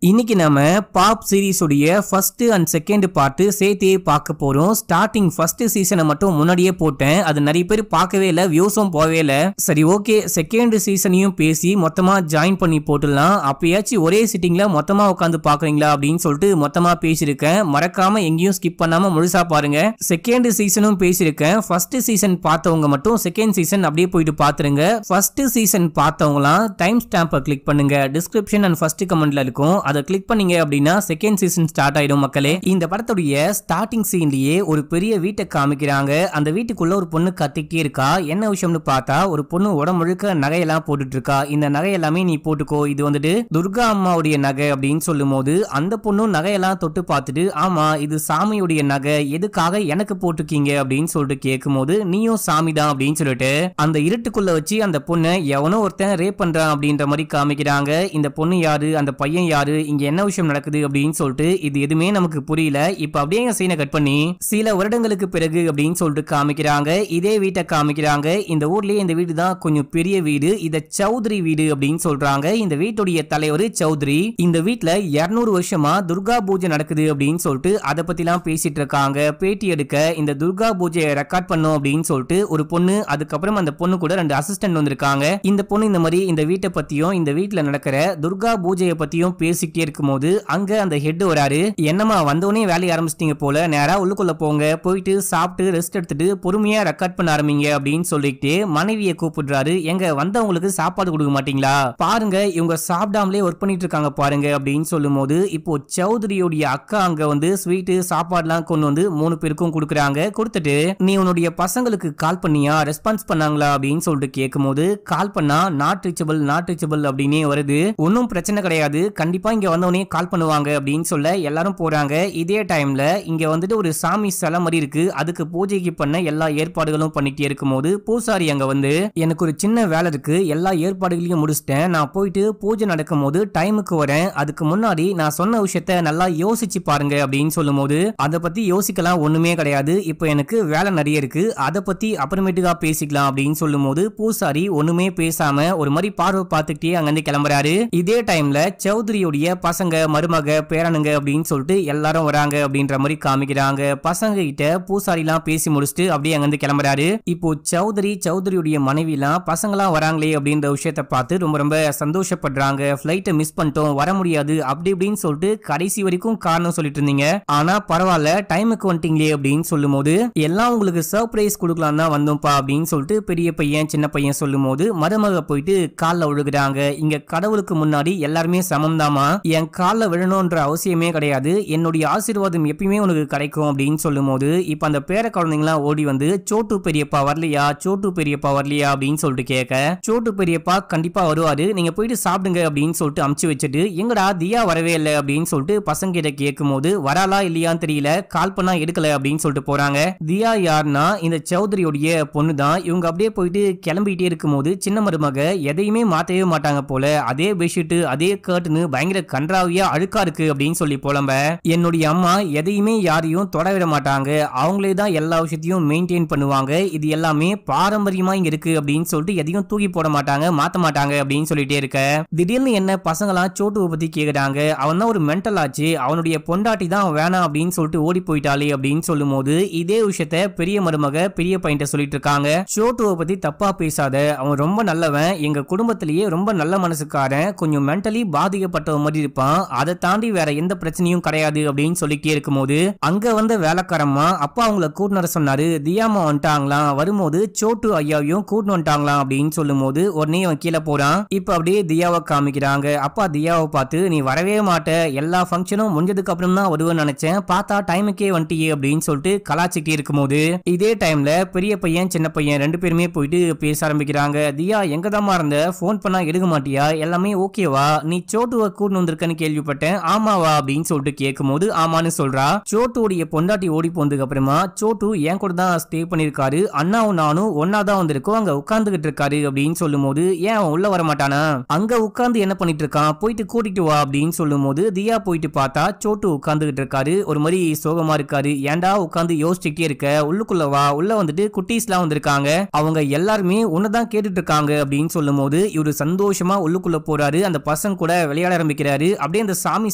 இன்னைக்கு நம்ம pop series உடைய ஃபர்ஸ்ட் அண்ட் செகண்ட் பார்ட் சேர்த்தே பார்க்க போறோம். ஸ்டார்டிங் ஃபர்ஸ்ட் சீசனை மட்டும் முன்னாடியே போட்டேன். அது நிறைய பேர் பார்க்கவே இல்லை, வியூஸும் போகவே இல்லை. சரி ஓகே, செகண்ட் சீசனையும் பேசி மொத்தமா ஜாயின் பண்ணி போட்டுடலாம். அப்பயாச்சும் ஒரே சிட்டிங்ல மொத்தமா உட்காந்து பாக்குறீங்களா அப்படின்னு சொல்லிட்டு மொத்தமா பேசியிருக்கேன். மறக்காம எங்கேயும் ஸ்கிப் பண்ணாம முழுசா பாருங்க. செகண்ட் சீசனும் பேசியிருக்கேன். ஃபர்ஸ்ட் சீசன் பார்த்தவங்க மட்டும் செகண்ட் சீசன் அப்படியே போயிட்டு பாத்துருங்க. ஃபர்ஸ்ட் சீசன் பார்த்தவங்களாம் டைம் ஸ்டாம்பை கிளிக் பண்ணுங்க. டிஸ்கிரிப்ஷன் அண்ட் ஃபர்ஸ்ட் கமெண்ட்ல இருக்கும், அதை கிளிக் பண்ணீங்க அப்படின்னா செகண்ட் சீசன் ஸ்டார்ட் ஆயிடும். மக்களே, இந்த படத்துடைய ஸ்டார்டிங் சீன்லயே ஒரு பெரிய வீட்டை காமிக்கிறாங்க. அந்த வீட்டுக்குள்ள ஒரு பொண்ணு கத்திக்கிட்டே இருக்கா. என்ன விஷயம்னு பார்த்தா ஒரு பொண்ணு உடம்பு முழுக்க நகையெல்லாம் போட்டுட்டு இருக்கா. இந்த நகை எல்லாமே நீ போட்டுக்கோ, இது வந்துட்டு துர்கா அம்மாவுடைய நகை அப்படின்னு சொல்லும் போது அந்த பொண்ணு நகையெல்லாம் தொட்டு பார்த்துட்டு, ஆமா இது சாமியுடைய நகை, எதுக்காக எனக்கு போட்டுக்கீங்க அப்படின்னு சொல்லிட்டு கேட்கும் போது, நீயும் சாமி தான் அப்படின்னு சொல்லிட்டு அந்த இருட்டுக்குள்ள வச்சு அந்த பொண்ணை எவனோ ஒருத்தன் ரேப் பண்றான் அப்படின்ற மாதிரி காமிக்கிறாங்க. இந்த பொண்ணு யாரு, அந்த பையன் யாரு, இங்க என்ன விஷயம் நடக்குது அப்படின்னு சொல்லிட்டு இது எதுவுமே நமக்கு புரியல. இப்ப அப்படியே சீனை கட் பண்ணி சில வருடங்களுக்கு பிறகு அப்படின்னு சொல்லிட்டு காமிக்கிறாங்க. இதே வீட்டை காமிக்கிறாங்க. இந்த ஊர்லயே இந்த வீடு தான் கொஞ்சம் பெரிய வீடு. இத சௌத்ரி வீடு அப்படின்னு சொல்றாங்க. இந்த வீட்டுடைய தலைவர் சௌத்ரி. இந்த வீட்டுல 200 வருஷமா துர்கா பூஜை நடக்குது அப்படின்னு சொல்லிட்டு அதை பத்தி எல்லாம் பேசிட்டு இருக்காங்க. பேட்டி எடுக்க இந்த துர்கா பூஜையை ரெக்கார்ட் பண்ணும் அப்படின்னு சொல்லிட்டு ஒரு பொண்ணு, அதுக்கப்புறம் அந்த பொண்ணு கூட 2 அசிஸ்டன்ட் வந்திருக்காங்க. இந்த பொண்ணு இந்த மாதிரி இந்த வீட்டை பத்தியும் இந்த வீட்டுல நடக்கிற துர்கா பூஜையை பத்தியும் பேசிக்கிட்டே இருக்கும்போது அங்க அந்த ஹெட் வராரு. என்னமா வந்தோடனே வேலையை ஆரம்பிச்சிட்டீங்க போல, நேரா உள்ளுக்குள்ள போங்க, போயிட்டு சாப்பிட்டு ரெஸ்ட் எடுத்துட்டு பொறுமையா ரெக்கார்ட் பண்ண ஆரம்பிங்க அப்படின்னு சொல்லிட்டு மனைவியை கூப்பிடுறாரு. எங்க வந்தவங்களுக்கு சாப்பாடு கொடுக்க மாட்டீங்களா, பாருங்க இவங்க சாப்பிடாமலே ஒர்க் பண்ணிட்டு இருக்காங்க பாருங்க அப்படின்னு சொல்லும் போது, இப்போ சௌத்ரியோடைய அக்கா அங்க வந்து ஸ்வீட்டு சாப்பாடுலாம் கொண்டு வந்து 3 பேருக்கும் கொடுக்குறாங்க. கொடுத்துட்டு நீ உன்னுடைய பசங்களுக்கு கால் பண்ணியா, ரெஸ்பான்ஸ் பண்ணாங்களா அப்படின்னு சொல்லிட்டு கேட்கும் போது, கால் பண்ணா நாட் ரீச்சபிள் அப்படின்னே வருது. ஒன்னும் பிரச்சனை கிடையாது, கண்டிப்பா இங்க வந்தவனே கால் பண்ணுவாங்க அப்படின்னு சொல்ல எல்லாரும் போறாங்க. இதே டைம்ல இங்க வந்துட்டு ஒரு சாமி சிலை மாதிரி இருக்கு. அதுக்கு பூஜைக்கு பண்ண எல்லா ஏற்பாடுகளும் பண்ணிட்டே இருக்கும் போது பூசாரி அங்க வந்து, எனக்கு ஒரு சின்ன வேலை இருக்கு, எல்லா ஏற்பாடுகளையும் முடிச்சிட்டேன், நான் போயிட்டு பூஜை நடக்கும் போது டைமுக்கு வரேன், அதுக்கு முன்னாடி நான் சொன்ன விஷயத்த நல்லா யோசிச்சு பாருங்க அப்படின்னு சொல்லும் போது, அதை பத்தி யோசிக்கலாம் ஒண்ணுமே கிடையாது, இப்போ எனக்கு வேலை நிறைய இருக்கு, அதை பத்தி அப்புறமேட்டுக்கா பேசிக்கலாம் அப்படின்னு சொல்லும் போது பூசாரி ஒண்ணுமே பேசாம ஒரு மாதிரி பார்வை பார்த்துக்கிட்டே அங்கிருந்து கிளம்புறாரு. இதே டைம்ல சௌத்ரியுடைய பசங்க, மருமக, பேரனுங்க அப்படின்னு சொல்லிட்டு எல்லாரும் வராங்க அப்படின்ற மாதிரி காமிக்கிறாங்க. பசங்க கிட்ட பூசாரி எல்லாம் பேசி முடிச்சுட்டு அப்படியே அங்கிருந்து கிளம்புறாரு. இப்போ சௌத்ரியுடைய மனைவி எல்லாம் பசங்களாம் வராங்களே அப்படின்ற விஷயத்தை பார்த்து ரொம்ப ரொம்ப சந்தோஷப்படுறாங்க. பிளைட்டை மிஸ் பண்ணிட்டோம், வர முடியாது அப்படி இப்படின்னு சொல்லிட்டு கடைசி வரைக்கும் காரணம் சொல்லிட்டு இருந்தீங்க, ஆனா பரவாயில்ல டைமுக்கு வந்துட்டீங்களே அப்படின்னு சொல்லும் போது, எல்லாம் உங்களுக்கு சர்ப்ரைஸ் கொடுக்கலாம் தான் வந்தோம்ப்பா அப்படின்னு சொல்லிட்டு பெரிய பையன் சின்ன பையன் சொல்லும் போது மருமக போயிட்டு காலில் விழுகிறாங்க. இங்க கடவுளுக்கு முன்னாடி எல்லாருமே சமம் தாமா, என் காலில் விழணும்ன்ற அவசியமே கிடையாது, என்னுடைய ஆசீர்வாதம் எப்பயுமே உனக்கு கிடைக்கும் அப்படின்னு சொல்லும் போது, இப்ப அந்த பேர குழந்தைங்களாம் ஓடி வந்து சோட்டு பெரியப்பா வரலையா அப்படின்னு சொல்லிட்டு கேட்க, சோட்டு பெரியப்பா கண்டிப்பா வருவாரு, நீங்க போயிட்டு சாப்பிடுங்க அப்படின்னு சொல்லிட்டு அமுச்சு வச்சுட்டு, எங்கடா தியா வரவே இல்லை அப்படின்னு சொல்லிட்டு பசங்க கிட்ட கேட்கும் போது, வராலா இல்லையான்னு தெரியல, கால் பண்ணா எடுக்கல அப்படின்னு சொல்லிட்டு போறாங்க. தியா யாருன்னா இந்த சௌத்ரியோடைய பொண்ணு தான். இவங்க அப்படியே போயிட்டு கிளம்பிட்டே இருக்கும் போது சின்ன மருமக எதையுமே மாத்தவே மாட்டாங்க போல, அதே பெட்ஷீட் அதே கர்ட்னு பயங்கர கன்றாவியா அழுக்கா இருக்கு அப்படின்னு சொல்லி புலம்ப, என்னுடைய அம்மா எதையுமே யாரையும் தொட விட மாட்டாங்க, அவங்களே தான் எல்லா விஷயத்தையும் மெயின்டைன் பண்ணுவாங்க, இது எல்லாமே பாரம்பரியமா இங்க இருக்கு அப்படின்னு சொல்லிட்டு எதையும் தூக்கி போட மாட்டாங்க, மாத்த மாட்டாங்க அப்படின்னு சொல்லிட்டே இருக்க, திடீர்னு என்ன பசங்களாம் சோட்டுவை பத்தி கேக்குறாங்க. அவன் தான் ஒரு மென்டல் ஆச்சு, அவனுடைய பொண்டாட்டி தான் வேணாம் அப்படின்னு சொல்லிட்டு ஓடி போயிட்டாலே அப்படின்னு சொல்லும் போது, இதே விஷயத்த பெரிய மருமக பெரிய பையன்ட்ட சொல்லிட்டு இருக்காங்க. சோட்டுவை பத்தி தப்பா பேசாத, அவன் ரொம்ப நல்லவன், எங்க குடும்பத்திலேயே ரொம்ப நல்ல மனசுக்காரன், கொஞ்சம் மென்டலி பாதிக்கப்பட்ட மாதிரி இருப்பான், அதை தாண்டி வேற எந்த பிரச்சனையும் கிடையாது அப்படின்னு சொல்லிட்டே இருக்கும் போது, அங்க வந்த வேலைக்காரம்மா அப்பா அவங்கள கூட்டு வர சொன்னாரு, தியாமா வந்துட்டாங்களாம், வரும்போது சோட்டு ஐயாவையும் கூட்டு வந்துட்டாங்களாம் அப்படின்னு சொல்லும் போது உடனே அவன் கீழே போறான். இப்ப அப்படியே தியாவை காமிக்கிறாங்க. அப்பா தியாவை பார்த்து, நீ வரவே மாட்ட, எல்லா ஃபங்க்ஷனும் முடிஞ்சதுக்கு அப்புறம் தான் வருவேன்னு நினைச்சேன், பார்த்தா டைமுக்கே வந்துட்டியே அப்படின்னு சொல்லிட்டு கலாச்சிட்டே இருக்கும் போது, இதே டைம்ல பெரிய பையன் சின்ன பையன் 2 பேருமே போயிட்டு பேச ஆரம்பிக்கிறாங்க. தியா எங்கதாமா இருந்த, போன் பண்ணா எடுக்க மாட்டியா, எல்லாமே ஓகேவா, நீ சோட்டுவை கூட்டு வந்திருக்கன்னு கேள்விப்பட்டேன், ஆமாவா அப்படின்னு சொல்லிட்டு கேட்கும் போது ஆமான்னு சொல்றா. சோட்டுடைய பொண்டாட்டி ஓடி போனதுக்கு அப்புறமா சோட்டு என் கூட தான் ஸ்டே பண்ணிருக்காரு, அண்ணாவும் நானும் ஒன்னாதான் வந்திருக்கோம், அங்க உட்கார்ந்துகிட்டு இருக்காரு அப்படின்னு சொல்லும் போது, ஏன் அவன் உள்ள வர மாட்டானா, அங்க உட்கார்ந்து என்ன பண்ணிட்டு இருக்கான், போயிட்டு கூட்டிட்டு வா அப்படின்னு சொல்லும் போது, தியா போயிட்டு பார்த்தா சோட்டு உட்கார்ந்துகிட்டு இருக்காரு, ஒரு மாதிரி சோகமா இருக்காரு. ஏன்டா உட்கார்ந்து யோசிச்சுட்டே இருக்க, உள்ளுக்குள்ள வா, உள்ள வந்துட்டு குட்டீஸ் எல்லாம் வந்திருக்காங்க, அவங்க எல்லாருமே உன்னதான் கேட்டுட்டு இருக்காங்க அப்படின்னு சொல்லும் போது இவரு சந்தோஷமா உள்ளுக்குள்ள போறாரு. அந்த பசங்க கூட விளையாட ஆரம்பிக்கிற காமிக்கிறாரு. அப்படியே அந்த சாமி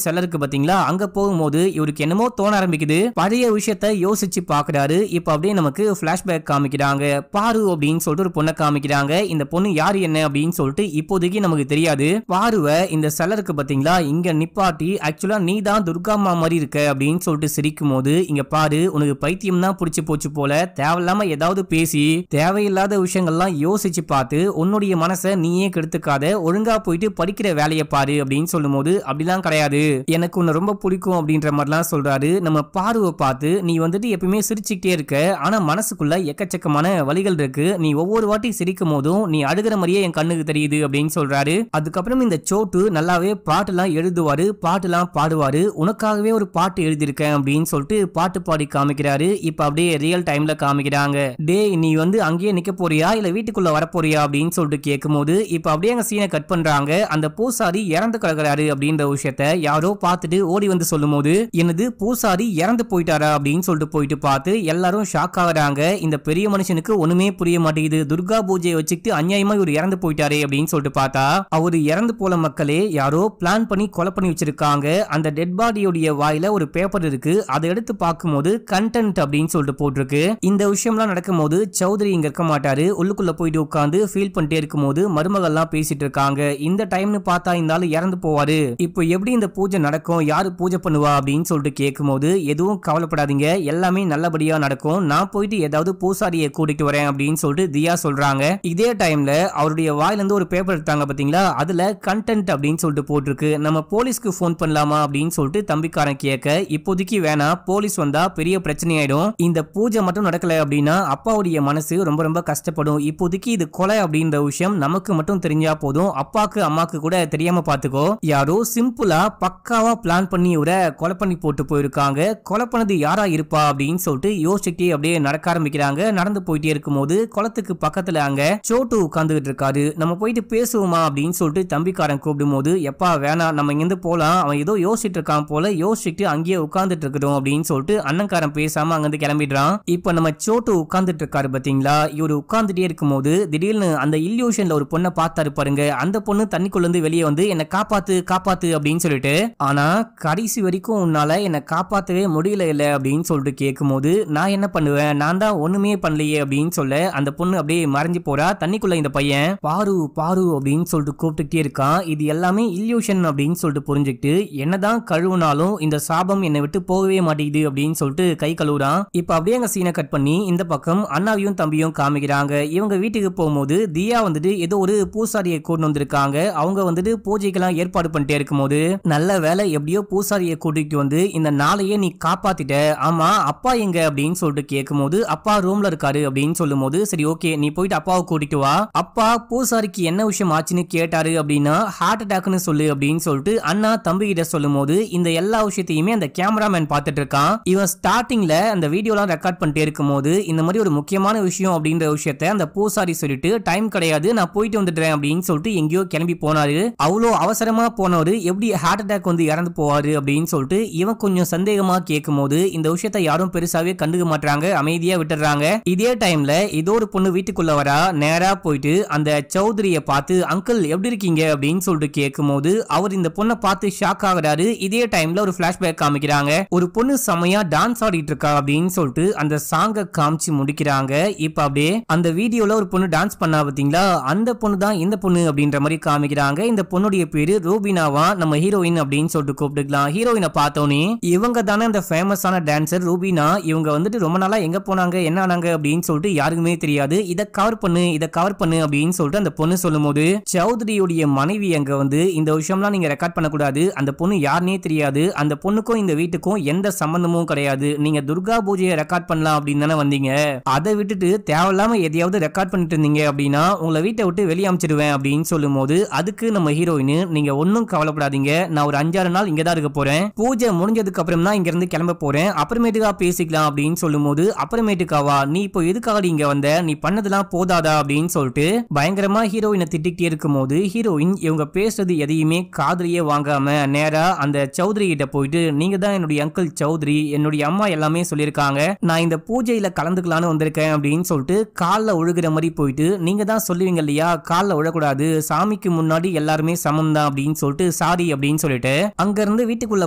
செல்லருக்கு பாத்தீங்களா, அங்க போகும்போது இவருக்கு என்னமோ தோண ஆரம்பிக்குது. பழைய விஷயத்த யோசிச்சு பாக்குறாரு. இப்ப அப்படியே நமக்கு பிளாஷ்பேக் காமிக்கிறாங்க. பாரு அப்படின்னு சொல்லிட்டு ஒரு பொண்ணை காமிக்கிறாங்க. இந்த பொண்ணு யாரு என்ன அப்படின்னு சொல்லிட்டு இப்போதைக்கு நமக்கு தெரியாது. பாருவை இந்த செல்லருக்கு பாத்தீங்களா இங்க நிப்பாட்டி, ஆக்சுவலா நீ தான் துர்காம்மா மாதிரி இருக்க அப்படின்னு சொல்லிட்டு சிரிக்கும் போது, இங்க பாரு உனக்கு பைத்தியம் தான் பிடிச்சு போச்சு போல, தேவையில்லாம ஏதாவது பேசி தேவையில்லாத விஷயங்கள்லாம் யோசிச்சு பார்த்து உன்னுடைய மனசை நீயே கெடுத்துக்காத, ஒழுங்கா போயிட்டு படிக்கிற வேலையை பாரு அப்படின்னு சொல்லும் போது, அப்படிலாம் கிடையாது எனக்கு உன்னை ரொம்ப பிடிக்கும் அப்படின்ற மாதிரிலாம் சொல்றாரு. நம்ம பாருவை பார்த்து, நீ வந்துட்டு எப்பயுமே சிரிச்சுக்கிட்டே இருக்க, ஆனா மனசுக்குள்ள எக்கச்சக்கமான வலிகள் இருக்கு, நீ ஒவ்வொரு வாட்டி சிரிக்கும் போதும் நீ அழுகிற மாதிரியே என் கண்ணுக்கு தெரியுது அப்படின்னு சொல்றாரு. அதுக்கப்புறம் இந்த சோட்டு நல்லாவே பாட்டுலாம் எழுதுவாரு, பாட்டுலாம் பாடுவாரு. உனக்காகவே ஒரு பாட்டு எழுதியிருக்கேன் அப்படின்னு சொல்லிட்டு பாட்டு பாடி காமிக்கிறாரு. இப்ப அப்படியே ரியல் டைம்ல காமிக்கிறாங்க. டே நீ வந்து அங்கேயே நிக்க போறியா இல்ல வீட்டுக்குள்ள வர போறியா அப்படின்னு சொல்லிட்டு கேட்கும் போது, இப்ப அப்படியே அங்க சீனை கட் பண்றாங்க. அந்த பூசாரி இறந்து கிடக்குறாரு அப்படின்ற விஷயத்த யாரோ பார்த்துட்டு ஓடி வந்து சொல்லும் போது, என்னது பூசாரி இறந்து போயிட்டாரா அப்படின்னு சொல்லிட்டு போயிட்டு பார்த்து எல்லாரும் ஷாக் ஆகுறாங்க. இந்த பெரிய மனுஷனுக்கு ஒண்ணுமே புரிய மாட்டேங்குது. துர்கா பூஜையை வச்சுக்கிட்டு அநியாயமா இவர் இறந்து போயிட்டாரே அப்படின்னு சொல்லிட்டு பார்த்தா, அவரு இறந்து போல மக்களே யாரோ பிளான் பண்ணி கொலை பண்ணி வச்சிருக்காங்க. அந்த டெட் பாடியோடைய வாயில ஒரு பேப்பர் இருக்கு. அதை எடுத்து பார்க்கும்போது கண்டென்ட் அப்படின்னு சொல்லிட்டு போட்டிருக்கு. இந்த விஷயம்லாம் நடக்கும்போது சௌத்ரி இங்க இருக்க மாட்டாரு. உள்ளுக்குள்ள போயிட்டு உட்கார்ந்து ஃபீல் பண்ணிட்டே இருக்கும்போது மருமகள்லாம் பேசிட்டு இருக்காங்க. இந்த டைம்னு பார்த்தா இந்த ஆளு இறந்து போவாரு, இப்போ எப்படி இந்த பூஜை நடக்கும், யாரு பூஜை பண்ணுவா அப்படின்னு சொல்லிட்டு கேட்கும்போது, எதுவும் கவலைப்படாதீங்க, எல்லாமே நல்லபடியா நடக்கும், நான் போயிட்டு ஏதாவது பூசாரியை கூட்டிட்டு வரேன் அப்படின்னு சொல்லிட்டு தியா சொல்றாங்க. இதே டைம்ல அவருடைய வாயில இருந்து ஒரு பேப்பர் எடுத்தாங்க பாத்தீங்களா, அதுல கண்டென்ட் அப்படின்னு சொல்லிட்டு போட்டிருக்கு. நம்ம போலீஸ்க்கு போன் பண்ணலாமா அப்படின்னு சொல்லிட்டு தம்பிக்காரன் கேட்க, இப்போதைக்கு வேணாம், போலீஸ் வந்தா பெரிய பிரச்சனை ஆயிடும், இந்த பூஜை மட்டும் நடக்கல அப்படின்னா அப்பாவுடைய மனசு ரொம்ப ரொம்ப கஷ்டப்படும், இப்போதைக்கு இது கொலை அப்படின்ற விஷயம் நமக்கு மட்டும் தெரிஞ்சா போதும், அப்பாக்கு அம்மாக்கு கூட தெரியாம பாத்துக்கோ, யாரோ சிம்பிளா பக்காவா பிளான் பண்ணி இவரை கொலை பண்ணி போட்டு போயிருக்காங்க, கொலை பண்ணது யாரா இருப்பா அப்படின்னு சொல்லிட்டு யோசிச்சுட்டே அப்படியே நடக்க ஆரம்பிக்கிறாங்க. நடந்து போயிட்டே இருக்கும்போது குளத்துக்கு பக்கத்துல அங்க சோட்டு உட்கார்ந்துகிட்டு இருக்காரு. நம்ம போயிட்டு பேசுவோமா அப்படின்னு சொல்லிட்டு தம்பிக்காரன் கூப்பிடும் போது, எப்பா வேணாம் நம்ம இங்கிருந்து போலாம், அவன் ஏதோ யோசிச்சுட்டு இருக்கான் போல, யோசிச்சுட்டு அங்கேயே உட்கார்ந்துட்டு இருக்கட்டும் அப்படின்னு சொல்லிட்டு அண்ணன்காரன் பேசாம அங்கிருந்து கிளம்பிடுறான். இப்ப நம்ம சோட்டு உட்கார்ந்துட்டு இருக்காரு பாத்தீங்களா, இவரு உட்கார்ந்துட்டே இருக்கும்போது திடீர்னு அந்த இல்யூஷன்ல ஒரு பொண்ணை பார்த்தாரு பாருங்க, அந்த பொண்ணு தண்ணிக்குள்ள இருந்து வெளியே வந்து என்ன காப்பாத்து காப்பாத்து அப்படின்னு சொல்லிட்டு, ஆனா கடைசி வரைக்கும் உன்னால என்ன காப்பாத்தவே முடியல இல்ல அப்படின்னு சொல்லிட்டு கேட்கும் போது, நான் என்ன பண்ணுவேன், நான் தான் ஒண்ணுமே பண்ணலையே அப்படின்னு சொல்ல அந்த பொண்ணு அப்படியே மறைஞ்சு போறா. தண்ணிக்குள்ள இந்த பையன் பாரு பாரு அப்படின்னு சொல்லிட்டு கூப்பிட்டுட்டே இருக்கான். இது எல்லாமே இல்யூஷன் அப்படின்னு சொல்லிட்டு புரிஞ்சுக்கிட்டு, என்னதான் கழுவுனாலும் இந்த சாபம் என்னை விட்டு போகவே மாட்டேங்குது அப்படின்னு சொல்லிட்டு கை கழுவுறான். இப்ப அப்படியே அங்க சீனை கட் பண்ணி இந்த பக்கம் அண்ணாவையும் தம்பியும் காமிக்கிறாங்க. இவங்க வீட்டுக்கு போகும்போது தியா வந்துட்டு ஏதோ ஒரு பூசாரியை கூட்டு வந்திருக்காங்க. அவங்க வந்துட்டு பூஜைக்கெல்லாம் ஏற்பாடு பண்ணிட்டே இருக்கும்போது, நல்ல வேலை எப்படியோ பூசாரியை கூட்டிட்டு வந்து இந்த நாளையே நீ காப்பாத்திட்ட, ஆமா அப்பா எங்க அப்படின்னு சொல்லிட்டு கேட்கும் போது, அப்பா ரூம்ல இருக்காரு அப்படின்னு சொல்லும் போது, சரி ஓகே நீ போயிட்டு அப்பாவை கூட்டிட்டு வா, அப்பா பூசாரிக்கு என்ன விஷயம் ஆச்சுன்னு கேட்டாரு அப்படின்னா ஹார்ட் அட்டாக்னு சொல்லு அப்படின்னு சொல்லிட்டு அண்ணா தம்பி கிட்ட சொல்லும் போது, இந்த எல்லா விஷயத்தையுமே அந்த கேமராமேன் பார்த்துட்டு இருக்கான். இவன் ஸ்டார்டிங்ல அந்த வீடியோலாம் ரெக்கார்ட் பண்ணிட்டே இருக்கும் போது, இந்த மாதிரி ஒரு முக்கியமான விஷயம் அப்படின்ற விஷயத்த அந்த பூசாரி சொல்லிட்டு, டைம் கிடையாது நான் போயிட்டு வந்துடுறேன் அப்படின்னு சொல்லிட்டு எங்கேயோ கிளம்பி போனாரு. அவ்வளோ அவசரமா போனவரு எப்படி ஹார்ட் அட்டாக் வந்து இறந்து போவாரு அப்படின்னு சொல்லிட்டு இவன் கொஞ்சம் சந்தேகமா கேட்கும் போது, இந்த விஷயத்த யாரும் பெருசாவே கண்டுக்க மாட்டாங்க, அமைதியா விட்டுறாங்க. இதே டைம்ல ஏதோ ஒரு பொண்ணு வீட்டுக்குள்ள வரா, நேரா போயிட்டு அந்த சௌத்ரியை பார்த்து, அங்கிள் எப்படி இருக்கீங்க அப்படின்னு சொல்லிட்டு கேட்கும் போது, அவர் இந்த பொண்ணை பார்த்து ஷாக் ஆகுறாரு. இதே டைம்ல ஒரு பிளாஷ்பேக் காமிக்கிறாங்க. ஒரு பொண்ணு செமையா டான்ஸ் ஆடிட்டு இருக்கா அப்படின்னு சொல்லிட்டு அந்த சாங்க காமிச்சு முடிக்கிறாங்க. இப்ப அப்படியே அந்த வீடியோல ஒரு பொண்ணு டான்ஸ் பண்ணா பாத்தீங்களா, அந்த பொண்ணு தான் இந்த பொண்ணு அப்படின்ற மாதிரி காமிக்கிறாங்க. இந்த பொண்ணுடைய பேரு ரூபினாவா, நம்ம ஹீரோயின் அப்படின்னு சொல்லிட்டு கூப்பிட்டுக்கலாம். ஹீரோயினை பார்த்தோன்னே இவங்க தானே அந்த ஃபேமஸான டான்சர் ரூபினா, இவங்க வந்துட்டு ரொம்ப நாளா எங்க போனாங்க என்ன ஆனாங்க அப்படின்னு சொல்லிட்டு யாருக்குமே தெரியாது, இதை கவர் பண்ணு இதை கவர் பண்ணு அப்படின்னு சொல்லிட்டு அந்த பொண்ணு சொல்லும் போது, சௌத்ரியுடைய மனைவி அங்க வந்து, இந்த விஷயம்லாம் நீங்க ரெக்கார்ட் பண்ணக்கூடாது, அந்த பொண்ணு யாருன்னே தெரியாது, அந்த பொண்ணுக்கும் இந்த வீட்டுக்கும் எந்த சம்பந்தமும் கிடையாது, நீங்க துர்கா பூஜையை ரெக்கார்ட் பண்ணலாம் அப்படின்னு தானே வந்தீங்க, அதை விட்டுட்டு தேவையில்லாம எதையாவது ரெக்கார்ட் பண்ணிட்டு இருந்தீங்க அப்படின்னா உங்களை வீட்டை விட்டு வெளியே அமைச்சிடுவேன் அப்படின்னு சொல்லும் போது, அதுக்கு நம்ம ஹீரோயின், நீங்க ஒன்னும் கவலைப்படாதீங்க, நான் ஒரு 5-6 நாள் இங்கதான் இருக்க போறேன், பூஜை முடிஞ்சதுக்கு அப்புறம் தான் இங்க இருந்து கிளம்ப போறேன், அப்புறமேட்டுக்கா பேசிக்கலாம் அப்படின்னு சொல்லும் போது, அப்புறமேட்டுக்காவா நீ இப்போ எதுக்காக இங்க வந்த, நீ பண்ணதெல்லாம் போதாதா அப்படின்னு சொல்லிட்டு பயங்கரமா ஹீரோயினை திட்டிகிட்டே இருக்கும் போது, ஹீரோயின் இவங்க பேசுறது எதையுமே காதுலயே வாங்காம நேரா அந்த சௌத்ரி கிட்ட போயிட்டு, நீங்க தான் என்னுடைய அங்கிள் சௌத்ரி, என்னுடைய அம்மா எல்லாமே சொல்லியிருக்காங்க, நான் இந்த பூஜையில கலந்துக்கலான்னு வந்திருக்கேன் அப்படின்னு சொல்லிட்டு கால்ல ஒழுகுற மாதிரி போயிட்டு, நீங்க தான் சொல்லுவீங்க இல்லையா கால்ல விழக்கூடாது, சாமிக்கு முன்னாடி எல்லாருமே சமம் தான் அப்படின்னு சொல்லிட்டு சொல்லிட்டு சாரி அப்படின்னு சொல்லிட்டு அங்க இருந்து வீட்டுக்குள்ள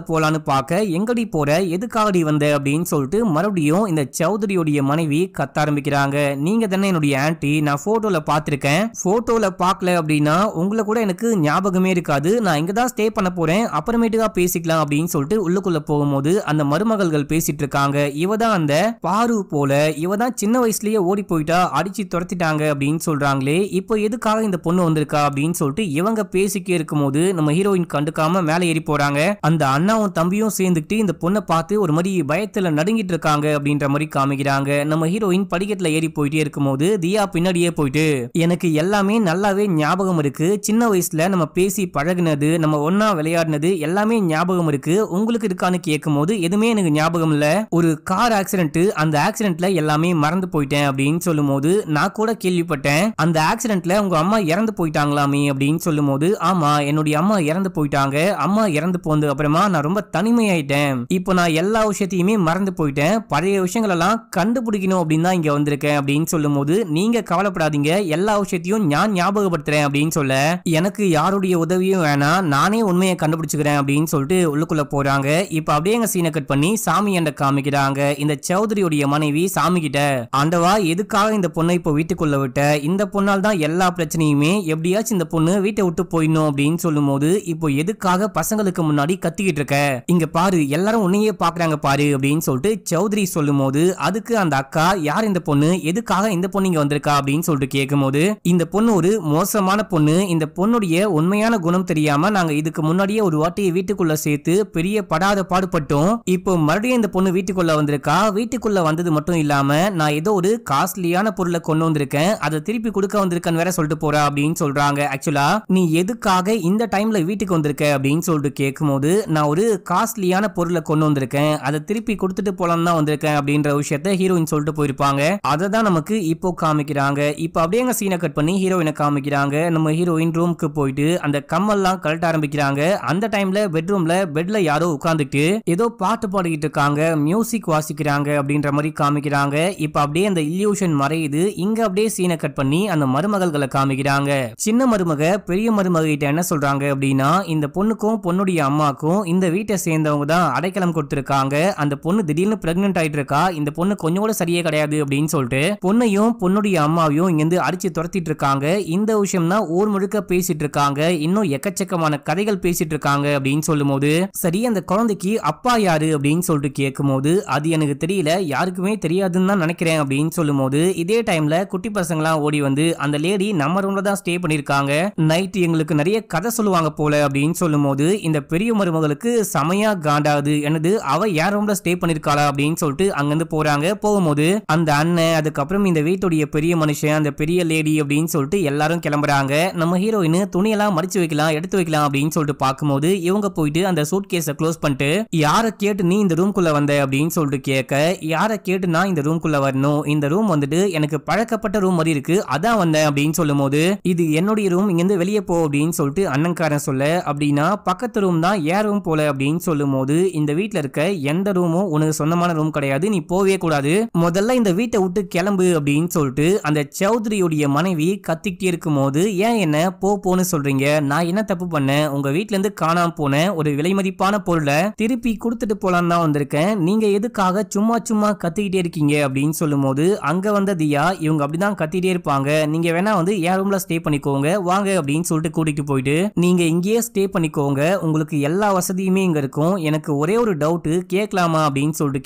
போலான்னு பார்க்க எங்கடி போற எதுக்காகடி வந்த அப்படின்னு சொல்லிட்டு மறுபடியும் இந்த சௌத்ரியோடைய மனைவி கத்த ஆரம்பிக்கிறாங்க. நீங்க தானே என்னுடைய ஆன்ட்டி, நான் போட்டோல பாத்திருக்கேன், போட்டோல பாக்கல அப்படின்னா உங்களை கூட எனக்கு ஞாபகமே இருக்காது, நான் இங்க தான் ஸ்டே பண்ண போறேன், அப்புறமேட்டுக்கா பேசிக்கலாம் அப்படின்னு சொல்லிட்டு உள்ளுக்குள்ள போகும்போது அந்த மருமகள்கள் பேசிட்டு இருக்காங்க. இவதான் அந்த பாரு போல, இவதான் சின்ன வயசுலயே ஓடி போயிட்டா, அடிச்சு துரத்திட்டாங்க அப்படின்னு சொல்றாங்களே, இப்போ எதுக்காக இந்த பொண்ணு வந்திருக்கா அப்படின்னு சொல்லிட்டு இவங்க பேசிக்கே இருக்கும்போது நம்ம ஹீரோயின் கண்டுக்காம மேலே ஏறி போறாங்க. அந்த அண்ணாவும் தம்பியும் சேர்ந்துட்டு இந்த பொண்ணை பார்த்து ஒரு மாதிரி பயத்துல நடுங்கிட்டு இருக்காங்க அப்படின்ற மாதிரி காமிக்கிறாங்க. நம்ம ஹீரோயின் படிக்கட்டுல ஏறி போயிட்டே இருக்கும்போது தியா பின்னாடியே போயிட்டு எனக்கு எல்லாமே நல்லாவே ஞாபகம் இருக்கு, சின்ன வயசுல நம்ம பேசி பழகுனது, நம்ம ஒன்னா விளையாடினது எல்லாமே ஞாபகம் இருக்கு, உங்களுக்கு இருக்கான்னு கேட்கும் போது எதுவுமே எனக்கு ஞாபகம் இல்ல, ஒரு கார் ஆக்சிடென்ட், அந்த ஆக்சிடென்ட்ல எல்லாமே மறந்து போயிட்டேன் அப்படின்னு சொல்லும் போது நான் கூட கேள்விப்பட்டேன் அந்த ஆக்சிடென்ட்ல உங்க அம்மா இறந்து போயிட்டாங்களாமே அப்படின்னு சொல்லும் போது ஆமா என்னுடைய அம்மா இறந்து போயிட்டாங்க, அம்மா இறந்து போனது அப்புறமா நான் ரொம்ப தனிமையாயிட்டேன், இப்போ நான் எல்லா விஷயத்தையுமே மறந்து போயிட்டேன், பழைய விஷயங்கள் எல்லாம் கண்டுபிடிக்கணும் அப்படின்னு தான் இங்க வந்திருக்கேன் அப்படின்னு சொல்லும் போது நீங்க கவலைப்படாதீங்க, எல்லா விஷயத்தையும் நான் ஞாபகப்படுத்துறேன் அப்படின்னு சொல்ல எனக்கு யாருடைய உதவியும் வேணாம், நானே உண்மையை கண்டுபிடிச்சுக்கிறேன் அப்படின்னு சொல்லிட்டு உள்ளுக்குள்ள போறாங்க. இப்ப அப்படியே எங்க சீனை கட் பண்ணி சாமி என்ற காமிக்கிறாங்க. இந்த சௌத்ரியோடைய மனைவி சாமி கிட்ட ஆண்டவா எதுக்காக இந்த பொண்ணை இப்போ வீட்டுக்குள்ள விட்ட, இந்த பொண்ணால் தான் எல்லா பிரச்சனையுமே, எப்படியாச்சும் இந்த பொண்ணு வீட்டை விட்டு போயிடணும் அப்படின்னு சொல்லும் போது இப்போ எதுக்காக பசங்களுக்கு முன்னாடி கத்திக்கிட்டு இருக்க, இங்க பாரு எல்லாரும் உன்னையே பாக்குறாங்க பாரு அப்படின்னு சொல்லிட்டு சௌத்ரி சொல்லும் போது அதுக்கு அந்த அக்கா யார் இந்த பொண்ணு, எதுக்காக இந்த பொண்ணு இங்க வந்திருக்கா அப்படின்னு சொல்லிட்டு கேட்கும் போது இந்த பொண்ணு ஒரு மோசமான பொண்ணு, இந்த பொண்ணுடைய உண்மையான குணம் தெரியாம நாங்க இதுக்கு முன்னாடியே ஒரு வாட்டி வீட்டுக்குள்ள சேர்த்து பெரிய படாத பாடுபட்டோம், இப்போ மறுபடியும் இந்த பொண்ணு வீட்டுக்குள்ள வந்திருக்கா, வீட்டுக்குள்ள வந்தது மட்டும் இல்லாம நான் ஏதோ ஒரு காஸ்ட்லியான பொருளை கொண்டு வந்திருக்கேன், அதை திருப்பி கொடுக்க வந்திருக்கேன்னு வேற சொல்லிட்டு போறா அப்படின்னு சொல்றாங்க. ஆக்சுவலா நீ எதுக்காக இந்த டைம்ல வீட்டுக்கு வந்திருக்க அப்படின்னு சொல்லிட்டு கேட்கும்போது நான் ஒரு காஸ்ட்லியான பொருளை கொண்டு வந்திருக்கேன், அதை திருப்பி கொடுத்துட்டு போலாம் தான் வந்திருக்கேன் அப்படின்ற விஷயத்த ஹீரோயின் சொல்லிட்டு போயிருப்பாங்க. அதை தான் நமக்கு இப்போ காமிக்கிறாங்க. இப்போ அப்படியே எங்க சீனை கட் பண்ணி ஹீரோயினை காமிக்கிறாங்க. நம்ம ஹீரோயின் ரூமுக்கு போயிட்டு அந்த கம்மல்லாம் கழட்ட ஆரம்பிக்கிறாங்க. அந்த டைம்ல பெட்ல யாரோ உட்கார்ந்துட்டு ஏதோ பாட்டு பாடிக்கிட்டு இருக்காங்க, மியூசிக் வாசிக்கிறாங்க அப்படின்ற மாதிரி காமிக்கிறாங்க. இப்ப அப்படியே அந்த இல்யூஷன் மறையுது. இங்க அப்படியே சீனை கட் பண்ணி அந்த மருமகள்களை காமிக்கிறாங்க. சின்ன மருமக பெரிய மருமக கிட்ட என்ன சொல்றாங்க அப்படின்னா இந்த பொண்ணுக்கும் பொண்ணுடைய அம்மாக்கும் இந்த வீட்டை சேர்ந்தவங்க தான் அடைக்கலம் கொடுத்திருக்காங்க, அந்த பொண்ணு திடீர்னு பிரெக்னென்ட் ஆயிட்டு இருக்கா, இந்த பொண்ணு கொஞ்சம் கூட சரியே கிடையாது அப்படின்னு சொல்லிட்டு பொண்ணையும் பொண்ணுடைய அம்மாவையும் இங்கிருந்து அடிச்சு துரத்திட்டு இருக்காங்க. இந்த விஷயம் தான் ஊர் முழுக்க பேசிட்டு இருக்காங்க, இன்னும் எக்கச்சக்கமான கதைகள் பேசிட்டு இருக்காங்க அப்படின்னு சொல்லும் போது சரி அந்த குழந்தைக்கு அப்பா யாரு அப்படின்னு சொல்லிட்டு கேட்கும் போது அது எனக்கு தெரியல, யாருக்குமே தெரியாதுன்னு தான் நினைக்கிறேன் அப்படின்னு சொல்லும் போது இதே டைம்ல குட்டி பசங்களாம் ஓடி வந்து அந்த லேடி நம்ம ரூம்ல தான் ஸ்டே பண்ணிருக்காங்க, நைட் எங்களுக்கு நிறைய கதை சொல்லுவாங்க போல அப்படின்னு சொல்லும் போது இந்த பெரிய மருமகளுக்கு செமையா காண்டாது, என்னது அவ யார் ரூம்ல ஸ்டே பண்ணிருக்காளா அப்படின்னு சொல்லிட்டு அங்கிருந்து போறாங்க. போகும்போது அந்த அண்ணன் அதுக்கப்புறம் இந்த வீட்டுடைய பெரிய மனுஷன் அந்த பெரிய லேடி அப்படின்னு சொல்லிட்டு எல்லாரும் கிளம்புறாங்க. நம்ம ஹீரோயின் துணியெல்லாம் மடிச்சு வைக்கலாம் எடுத்து வைக்கலாம் அப்படின்னு சொல்லிட்டு பார்க்கும்போது இவங்க போயிட்டு அந்த சூட் கேஸை க்ளோஸ் பண்ணிட்டு யாரை கேட்டு நீ இந்த ரூம்குள்ள வந்த அப்படின்னு சொல்லிட்டு கேட்க யாரை கேட்டு நான் இந்த ரூம்குள்ள வரணும், இந்த ரூம் வந்துட்டு எனக்கு பழக்கப்பட்ட ரூம் மாதிரி இருக்கு அதான் வந்தேன் அப்படின்னு சொல்லும் போது இது என்னுடைய ரூம், இங்கிருந்து வெளியே போ அப்படின்னு சொல்லிட்டு அண்ணன்காரன் சொல்ல அப்படின்னா பக்கத்து ரூம் தான் ஏன் ரூம் போல அப்படின்னு சொல்லும் போது இந்த வீட்டுல இருக்க எந்த ரூமும் உனக்கு சொந்தமான ரூம் கிடையாது, நீ போவே கூடாது, முதல்ல இந்த வீட்டை விட்டு கிளம்பு அப்படின்னு சொல்லிட்டு அந்த சௌத்ரியோடைய மனைவி கத்திக்கிட்டே இருக்கும் போது ஏன் என்ன போன்னு சொல்றீங்க, நான் என்ன தப்பு பண்ணேன், உங்க வீட்டுல இருந்து காணாம போன ஒரு விலை மதிப்பான பொருளை திருப்பி கொடுத்துட்டு போலாம் தான் வந்திருக்கேன், நீங்க எதுக்காக சும்மா சும்மா கத்திக்கிட்டே இருக்கீங்க அப்படின்னு சொல்லும் போது அங்க வந்த தியா இவங்க அப்படிதான் கத்திட்டே இருப்பாங்க, நீங்க வேணா வந்து என் ரூம்ல ஸ்டே பண்ணிக்கோங்க வாங்க அப்படின்னு சொல்லிட்டு கூட்டிட்டு போயிட்டு நீங்க இங்கேயே ஸ்டே பண்ணிக்கோங்க, உங்களுக்கு எல்லா வசதியுமே இங்க இருக்கும், எனக்கு ஒரே ஒரு டவுட் கேட்கலாமா அப்படின்னு சொல்லிட்டு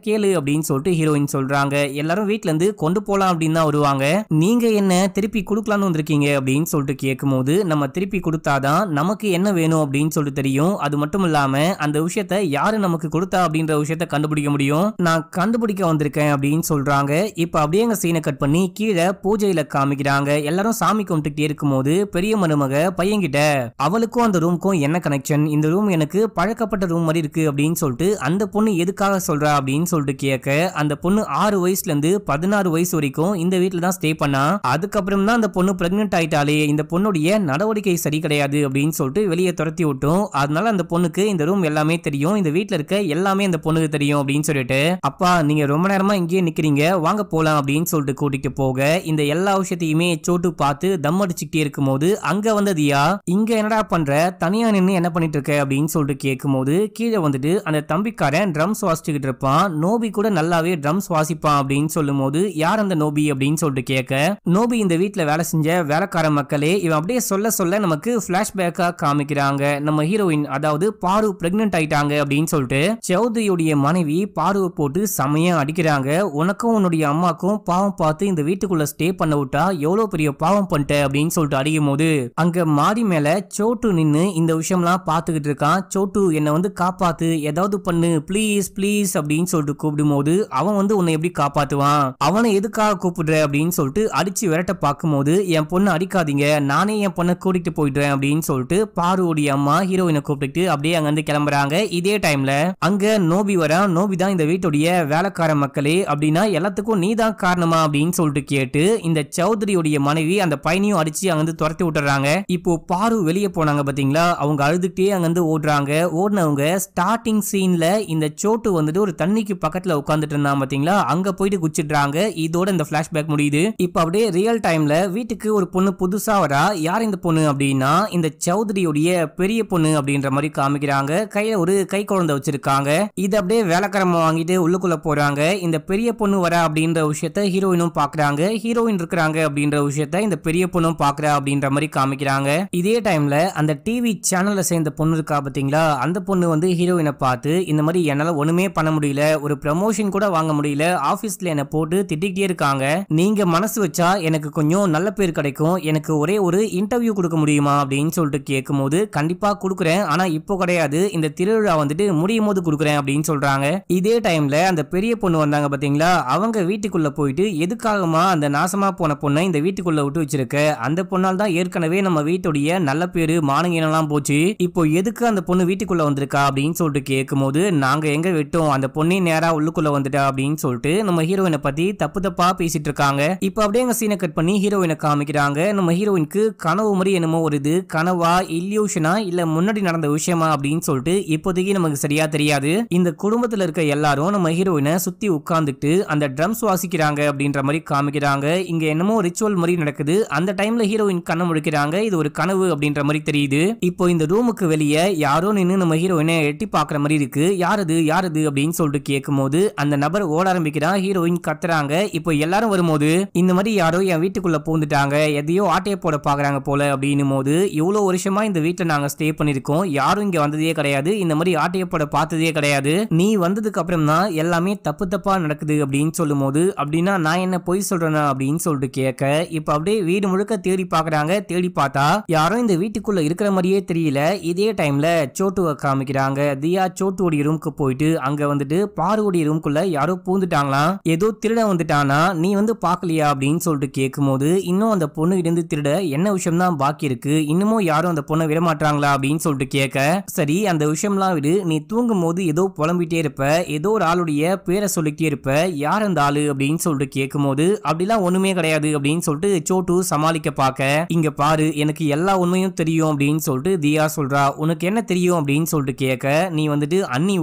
கேளு அப்படின்னு சொல்லிட்டு ஹீரோயின் சொல்றாங்க. எல்லாரும் வீட்ல இருந்து கொண்டு போலாம் அப்படின்னு தான் வருவாங்க, நீங்க என்ன திருப்பி கொடுக்கலாம்னு வந்திருக்கீங்க அப்படின்னு சொல்லிட்டு கேட்கும் போது நம்ம திருப்பி கொடுத்தாதான் நமக்கு என்ன வேணும் அப்படின்னு சொல்லிட்டு தெரியும், அது மட்டும் இல்லாம அந்த விஷயத்த யாரு நமக்கு கொடுத்தா அப்படின்ற விஷயத்த கண்டுபிடிக்க முடியும், நான் கண்டுபிடிக்க வந்திருக்கேன் அப்படின்னு சொல்றாங்க. இப்ப அப்படியே எங்க சீனை கட் பண்ணி கீழே பூஜையில காமிக்கிறாங்க. எல்லாரும் சாமி கும்பிட்டுட்டே இருக்கும் போது பெரிய மருமக பையன்கிட்ட அவளுக்கும் அந்த ரூமுக்கும் என்ன கனெக்ஷன், இந்த ரூம் எனக்கு பழக்கப்பட்ட ரூம் மாதிரி இருக்கு அப்படின்னு சொல்லிட்டு அந்த பொண்ணு எதுக்காக சொல்றா அப்படின்னு சொல்லிட்டு கேட்க அந்த பொண்ணு 6 வயசுல இருந்து 16 வயசு வரைக்கும் இந்த வீட்டுல தான் ஸ்டே பண்ணா, அதுக்கப்புறம் தான் அந்த பொண்ணு பிரெக்னென்ட் ஆயிட்டாலே, இந்த பொண்ணுடைய நடவடிக்கை சரி கிடையாது அப்படின்னு சொல்லிட்டு வெளியே துரத்தி விட்டோம், அதனால அந்த பொண்ணுக்கு இந்த ரூம் எல்லாமே தெரியும், இந்த வீட்டுல இருக்க எல்லாமே அந்த பொண்ணுக்கு தெரியும் அப்படின்னு சொல்லிட்டு அப்பா நீங்க ரொம்ப நேரமா இங்கேயே நிக்கிறீங்க வாங்க போலாம் அப்படின்னு சொல்லிட்டு கூட்டிட்டு போக இந்த எல்லா விஷயத்தையுமே சோட்டு பார்த்து தம் அடிச்சுக்கிட்டே இருக்கும் போது அங்க வந்த தியா இங்க என்னடா பண்ற, தனியா நின்னு என்ன பண்ணிட்டு இருக்க அப்படின்னு சொல்லிட்டு கேட்கும்போது கீழே வந்துட்டு அந்த தம்பிக்காரன் ட்ரம்ஸ் வாசிச்சுக்கிட்டு இருப்பான். நோபி கூட நல்லாவே ட்ரம்ஸ் வாசிப்பான் அப்படின்னு சொல்லும்போது யார் அந்த நோபி அப்படின்னு சொல்லிட்டு கேட்க, நோபி இந்த வீட்டுல வேலை செஞ்ச வேலைக்கார மக்களே. இவன் அப்படியே சொல்ல சொல்ல நமக்கு பிளாஷ்பேக்கா காமிக்கிறாங்க. நம்ம ஹீரோயின் அதாவது பாரு பிரெக்னன்ட் ஆயிட்டாங்க அப்படின்னு சொல்லிட்டு சௌத்ரியுடைய மனைவி பாருவை போட்டு செமையா அடிக்கிறாங்க. உனக்கும் உன்னுடைய அம்மாக்கும் பாவம் பார்த்து இந்த வீட்டுக்குள்ள ஸ்டே பண்ண விட்டா எவ்வளவு பெரிய பாவம் பண்ணிட்ட அப்படின்னு சொல்லிட்டு அடிக்கும் போது அங்க மாடி மேல சோட்டு நின்னு இந்த விஷயம்லாம் பாத்துக்கிட்டு இருக்கான். சோட்டு என்ன வந்து காப்பாத்து, ஏதாவது பண்ணு பிளீஸ் பிளீஸ் அப்படின்னு சொல்லிட்டு கூப்பிடும் போது அவன் வந்து உன்னை எப்படி காப்பாத்துவான், அவனை எதுக்காக கூப்பிடுற அப்படின்னு சொல்லிட்டு அடிச்சு விரட்ட பார்க்கும்போது என் பொண்ணு அடிக்காதீங்க, நானே என் பொண்ணை கூட்டிட்டு போயிடுறேன் அப்படின்னு சொல்லிட்டு பாருவுடைய அம்மா ஹீரோயினை கூப்பிட்டு அப்படியே அங்க வந்து கிளம்புறாங்க. இதே டைம்ல அங்க நோபி வரா. நோபி தான் இந்த வீட்டுடைய வேலைக்கார மக்களே, அப்படின்னா எல்லாத்துக்கும் நீ தான் காரணமா அப்படின்னு சொல்லிட்டு கேட்டு இந்த சௌத்ரியுடைய மனைவி அந்த பையனையும் அடிச்சு அங்க வந்து துரத்தி விட்டுறாங்க. இப்போ பாரு வெளியே போனாங்க பாத்தீங்களா, அவங்க அழுதுகிட்டே அங்க வந்து ஓடுறாங்க. ஓடுனவங்க ஸ்டார்டிங் சீன்ல இந்த சோட்டு வந்துட்டு ஒரு தண்ணிக்கு பக்கத்துல உட்கார்ந்துட்டு இருந்தா பாத்தீங்களா, அங்க போயிட்டு குச்சிடுறாங்க. இதோட இந்த பிளாஷ்பேக் முடியுது. இப்ப அப்படியே ரியல் டைம்ல வீட்டுக்கு ஒரு பொண்ணு புதுசா வரா. யார் இந்த பொண்ணு அப்படின்னா இந்த சௌத்ரியுடைய பெரிய பொண்ணு அப்படின்ற மாதிரி காமிக்கிறாங்க. கையில ஒரு கை குழந்தை வச்சிருக்காங்க. இது அப்படியே வேலைக்காரமா வாங்கிட்டு உள்ளுக்குள்ள போறாங்க. இந்த பெரிய பொண்ணு வர அப்படின்ற விஷயத்த ஹீரோயினும் பாக்குறாங்க. ஹீரோயின் இருக்கிறாங்க அப்படின்ற விஷயத்த இந்த பெரிய பொண்ணும் பாக்குறா அப்படின்ற மாதிரி காமிக்கிறாங்க. இதே டைம்ல அந்த டிவி சேனல்ல சேர்ந்த பொண்ணு இருக்கா பாத்தீங்களா, அந்த பொண்ணு வந்து ஹீரோயினை பார்த்து இந்த மாதிரி என்னால ஒண்ணுமே பண்ண முடியல, ஒரு ப்ரமோஷன் கூட வாங்க முடியல, ஆபீஸ்ல என்ன போட்டு திட்டிக்கிட்டே இருக்காங்க, நீங்க மனசு வச்சா எனக்கு கொஞ்சம் நல்ல பேர் கிடைக்கும், எனக்கு ஒரே ஒரு இன்டர்வியூ கொடுக்க முடியுமா அப்படின்னு சொல்லிட்டு கேட்கும்போது கண்டிப்பா கொடுக்குறேன், ஆனா இப்போ கிடையாது, இந்த திருவிழா வந்துட்டு முடியும் போது கொடுக்குறேன் அப்படின்னு சொல்றாங்க. இதே டைம்ல அந்த பெரிய பொண்ணு வந்தாங்க பாத்தீங்களா, அவங்க வீட்டுக்குள்ள போயிட்டு எதுக்காகமா அந்த நாசமா போன பொண்ணை இந்த வீட்டுக்குள்ள விட்டு வச்சிருக்க, அந்த பொண்ணால் தான் ஏற்கனவே நம்ம வீட்டுடைய நல்ல பேரு மானங்கீனெல்லாம் போச்சு, இப்போ எதுக்கு அந்த பொண்ணு வீட்டுக்குள்ள வந்திருக்கா அப்படின்னு சொல்லிட்டு கேட்கும்போது நாங்க எங்க விட்டோம், அந்த பொண்ணே நேரா உள்ளுக்குள்ள வந்துட்டா அப்படின்னு சொல்லிட்டு நம்ம ஹீரோயினை பத்தி தப்பு தப்பா பேசிட்டு இருக்காங்க. இப்போ அப்படியே எங்க சீனை கட் பண்ணி ஹீரோயினை காமிக்கிறாங்க. நம்ம ஹீரோயினுக்கு கனவு மாதிரி என்னமோ வருது, கனவா இல்யூஷனா இல்ல முன்னாடி நடந்த விஷயமா அப்படின்னு சொல்லிட்டு இப்போதைக்கு நமக்கு சரியா தெரியாது. இந்த குடும்பத்துல இருக்க எல்லாரும் நம்ம ஹீரோயினை சுத்தி உட்கார்ந்துட்டு அந்த ட்ரம்ஸ் வாசிக்கிறாங்க அப்படின்ற மாதிரி காமிக்கிறாங்க. இங்க என்னமோ ரிச்சுவல் மாதிரி நடக்குது. அந்த டைம்ல ஹீரோயின் கண்ணை முழிக்கிறாங்க. இது ஒரு கனவு அப்படின்ற மாதிரி தெரியுது. இப்போ இந்த ரூமுக்கு வெளியே யாரோ நின்னு நம்ம ஹீரோயினை எட்டி பாக்குற மாதிரி இருக்கு. யாரது யாரது அப்படின்னு சொல்லிட்டு கேட்கும்போது அந்த நபர் ஓட ஆரம்பிக்கிறான். ஹீரோயின் கத்துறாங்க. இப்போ எல்லாரும் வரும்போது இந்த மாதிரி யாரோ என் வீட்டுக்குள்ள பூந்துட்டாங்க, எதையோ ஆட்டைய போட பாக்குறாங்க போல அப்படின்னும் போது இவ்வளவு வருஷமா இந்த வீட்டுல நாங்க ஸ்டே பண்ணிருக்கோம், யாரும் இங்க வந்ததே கிடையாது, இந்த மாதிரி ஆட்டைய போட பார்த்ததே கிடையாது, நீ வந்ததுக்கு அப்புறம் தான் எல்லாமே தப்பு தப்பா நடக்குது அப்படின்னு சொல்லும் போது அப்படின்னா நான் என்ன பொய் சொல்றேனா அப்படின்னு சொல்லிட்டு கேட்க, இப்ப அப்படியே வீடு முழுக்க தேடி பாக்குறாங்க. தேடி பார்த்தா யாரும் இந்த வீட்டுக்குள்ள இருக்கிற மாதிரியே தெரியல. இதே டைம்ல சோட்டுவை காமிக்கிறாங்க. தியா சோட்டுடைய ரூமுக்கு போயிட்டு அங்க வந்துட்டு பாருடைய ரூம்குள்ள யாரோ பூந்துட்டாங்களாம், ஏதோ திருட வந்துட்டானா, நீ வந்து பாக்கலையா அப்படின்னு சொல்லிட்டு கேட்கும்போது இன்னும் அந்த பொண்ணு இருந்து திருட என்ன விஷயம் தான் பாக்கி இருக்கு, இன்னமும் யாரும் அந்த பொண்ணை விட மாட்டாங்களா அப்படின்னு சொல்லிட்டு கேட்க, சரி அந்த விஷயம்லாம் விடு, நீ தூங்கும் போது ஏதோ புலம்பிட்டே இருப்ப, ஏதோ ஒரு ஆளுடைய பேரை சொல்லிட்டே இருப்ப, யார் அந்த ஆளு அப்படின்னு சொல்லிட்டு கேட்கும்போது அப்படிலாம் ஒண்ணுமே கிடையாது அப்படின்னு சொல்லிட்டு சோட்டு சமாளிக்க பாக்க, இங்க பாரு எனக்கு எல்லா உண்மையும் தெரியும் அப்படின்னு சொல்லிட்டு தியா சொல்றா. உனக்கு என்ன தெரியும் அப்படின்னு சொல்லிட்டு கேட்க, நீ வந்துட்டு அண்ணி